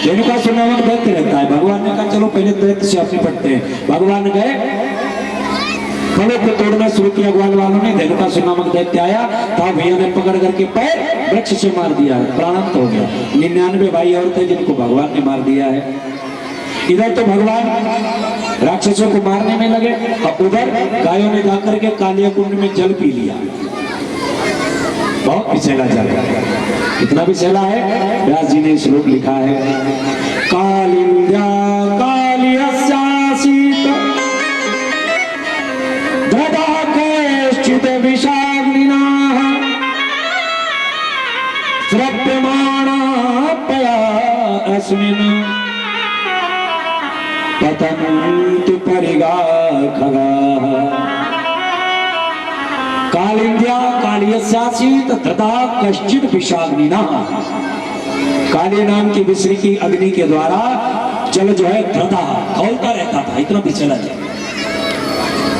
धेनु का सुनामक दैत्य रहता है। भगवान ने कहा चलो पहले दैत्य से अपने पटते हैं। भगवान गए, फलों को तोड़ना शुरू किया ग्वाल वालों ने। धेनु का नामक दैत्य आया था, भैया ने पकड़ करके पैर वृक्ष से मार दिया, प्राणांत हो गया। 99 भाई और थे जिनको भगवान ने मार दिया है। इधर तो भगवान राक्षसों को मारने में लगे और उधर गायों ने जाकर के कालिया कुंड में जल पी लिया। बहुत विषैला जल, कितना विषैला है। व्यास जी ने श्लोक लिखा है, कालिंद्या कालियस्यासीत ददा कैश्चित विषाग्निनाः अस्मिन् पतन्ति परिगा खगाः कालिंद्या कालियस्यासीत धृता कश्चित् विषाग्निना। काली नाम की विश्री की अग्नि के द्वारा जल जो है धृता खौलता रहता था, इतना विचलन है।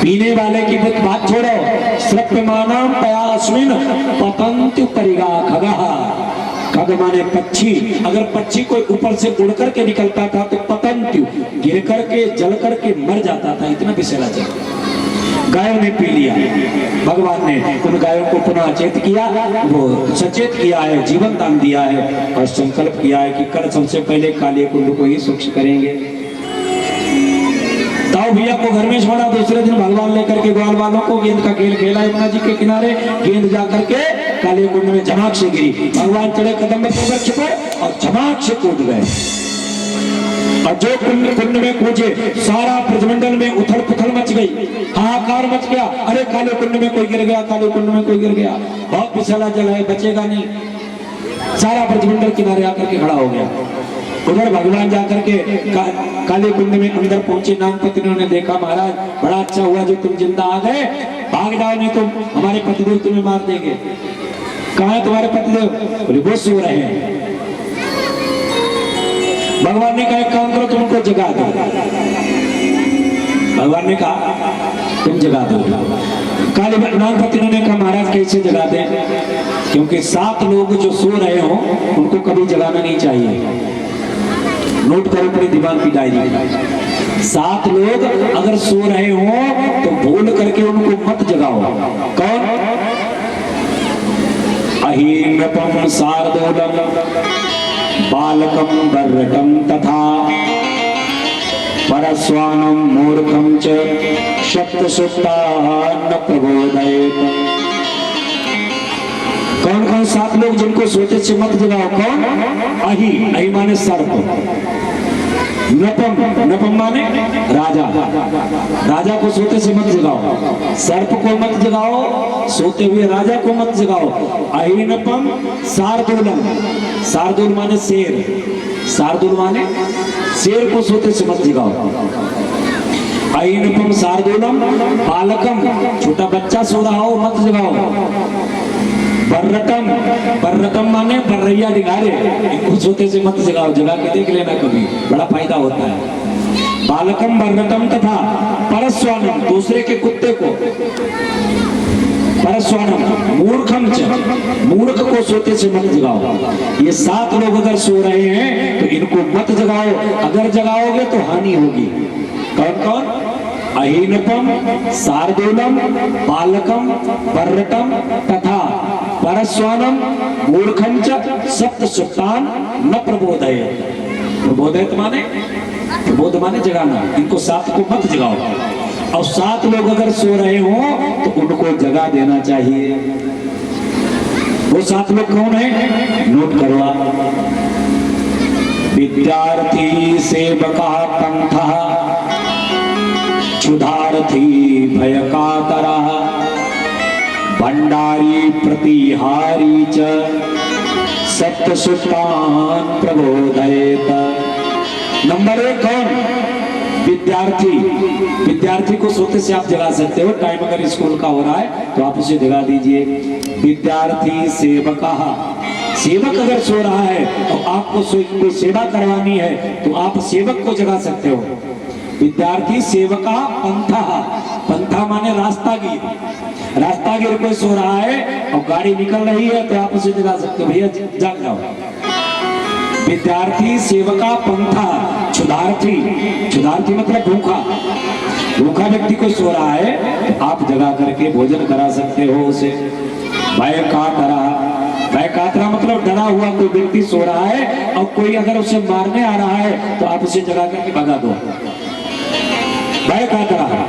पीने वाले की बात छोड़ो, श्रव्यमानम पयास्मिन पतन्ति परिगा खगाः। खग माने पक्षी, अगर पक्षी कोई ऊपर से उड़ करके निकलता था तो पतन्ति गिर करके जल करके मर जाता था, इतना विचलन है। गायों ने पी लिया, भगवान ने उन गायों को पुनः अचेत किया, वो सचेत किया है, जीवन दान दिया है और संकल्प किया है कि कल सबसे पहले काले कुंड को ही स्वच्छ करेंगे। ताऊ भैया को घर में छोड़ा, दूसरे दिन भगवान लेकर के ग्वाल वालों को गेंद का खेल खेला यमुना जी के किनारे। गेंद जाकर के काले कुंड में झमाक से गिरी, भगवान चढ़े कदम के वृक्ष पर और झमाक से कूद गए। और जो कुंड में कूदे सारा ब्रजमंडल में उथल पुथल मच गई, हाहाकार मच गया। अरे काले कुंड में कोई गिर गया, काले कुंड में कोई गिर गया, बहुत पिछला जल है, बचेगा नहीं। सारा ब्रजमंडल किनारे आकर के खड़ा हो गया। उधर भगवान जाकर के काले कुंड में अंदर पहुंचे। नाग पत्नियों ने देखा, महाराज बड़ा अच्छा हुआ जो तुम जिंदा आ गए, भाग जाओ नहीं तो हमारे पतिदेव तुम्हें मार देंगे। कहाँ है तुम्हारे पतिदेव? बोले वो सो रहे हैं। भगवान ने कहा एक काम करो, तुमको जगा दो। भगवान ने कहा तुम जगा दो। काले नाग पत्नियों ने कहा महाराज कैसे जगा दें? क्योंकि 7 लोग जो सो रहे हो उनको कभी जगाना नहीं चाहिए। नोट करो अपने दिमाग की डायरी। 7 लोग अगर सो रहे हो तो भूल करके उनको मत जगाओ। कौन? अहीनपम शार्दूलम बालकम बर्रकम तथा परस्वानम मूर्खम च सप्तसुप्ता न प्रबोधयेत। कौन कौन 7 लोग जिनको सोते से मत जगाओ? कौन? अही माने सर्प, नपम, नपम माने राजा, राजा को सोते से मत जगाओ। सर्प को मत जगाओ, सोते हुए राजा को मत जगाओ। अहीनपम शार्दूलम, शार्दूल माने शेर, शार्दूल माने शेर को सोते से मत जगाओ। अहीनपम शार्दूलम बालकम, छोटा बच्चा सो रहा हो मत जगाओ। बर्रकम, बर्रकम माने बर्रैया डिगारे, इनको सोते से मत जगाओ, जगा के देख लेना कभी, बड़ा फायदा होता है। बालकम बर्रकम तथा परस्वानम, दूसरे के कुत्ते को। परस्वानम मूर्खम च, मूर्ख को सोते से मत जगाओ। ये 7 लोग अगर सो रहे हैं तो इनको मत जगाओ, अगर जगाओगे तो हानि होगी। कौन कौन? अहीनपम शार्दूलम बालकम बर्रकम तथा परस्वानम मूर्खम च सप्तसुप्तान न प्रबोधयेत। प्रबोधयेत माने, प्रबोध माने जगाना। इनको 7 को मत जगाओ। और 7 लोग अगर सो रहे हो तो उनको जगा देना चाहिए। वो 7 लोग कौन है? नोट करवा। विद्यार्थी सेवका पंथा क्षुधार्थी भयकातरा भंडारी प्रतिहारी च सप्तसुप्तान प्रबोधयेत। नंबर 1 कौन? विद्यार्थी। विद्यार्थी को सोते से आप जगा सकते हो। टाइम अगर स्कूल का हो रहा है तो आप उसे जगा दीजिए। विद्यार्थी सेवका, सेवक अगर सो रहा है तो आपको कोई सेवा करवानी है तो आप सेवक को जगा सकते हो। विद्यार्थी सेवका पंथा, पंथा माने रास्तागीर, रास्तागीर कोई सो रहा है और गाड़ी निकल रही है तो आप उसे जगा सकते हो, भैया जाग जाओ। विद्यार्थी सेवका पंथा क्षुधार्थी, क्षुधार्थी मतलब भूखा, भूखा व्यक्ति कोई सो रहा है तो आप जगा करके भोजन करा सकते हो उसे। भय कातरा, भय कातरा मतलब डरा हुआ कोई व्यक्ति सो रहा है और कोई अगर उसे मारने आ रहा है तो आप उसे जगा करके भगा दो। भय कातरा।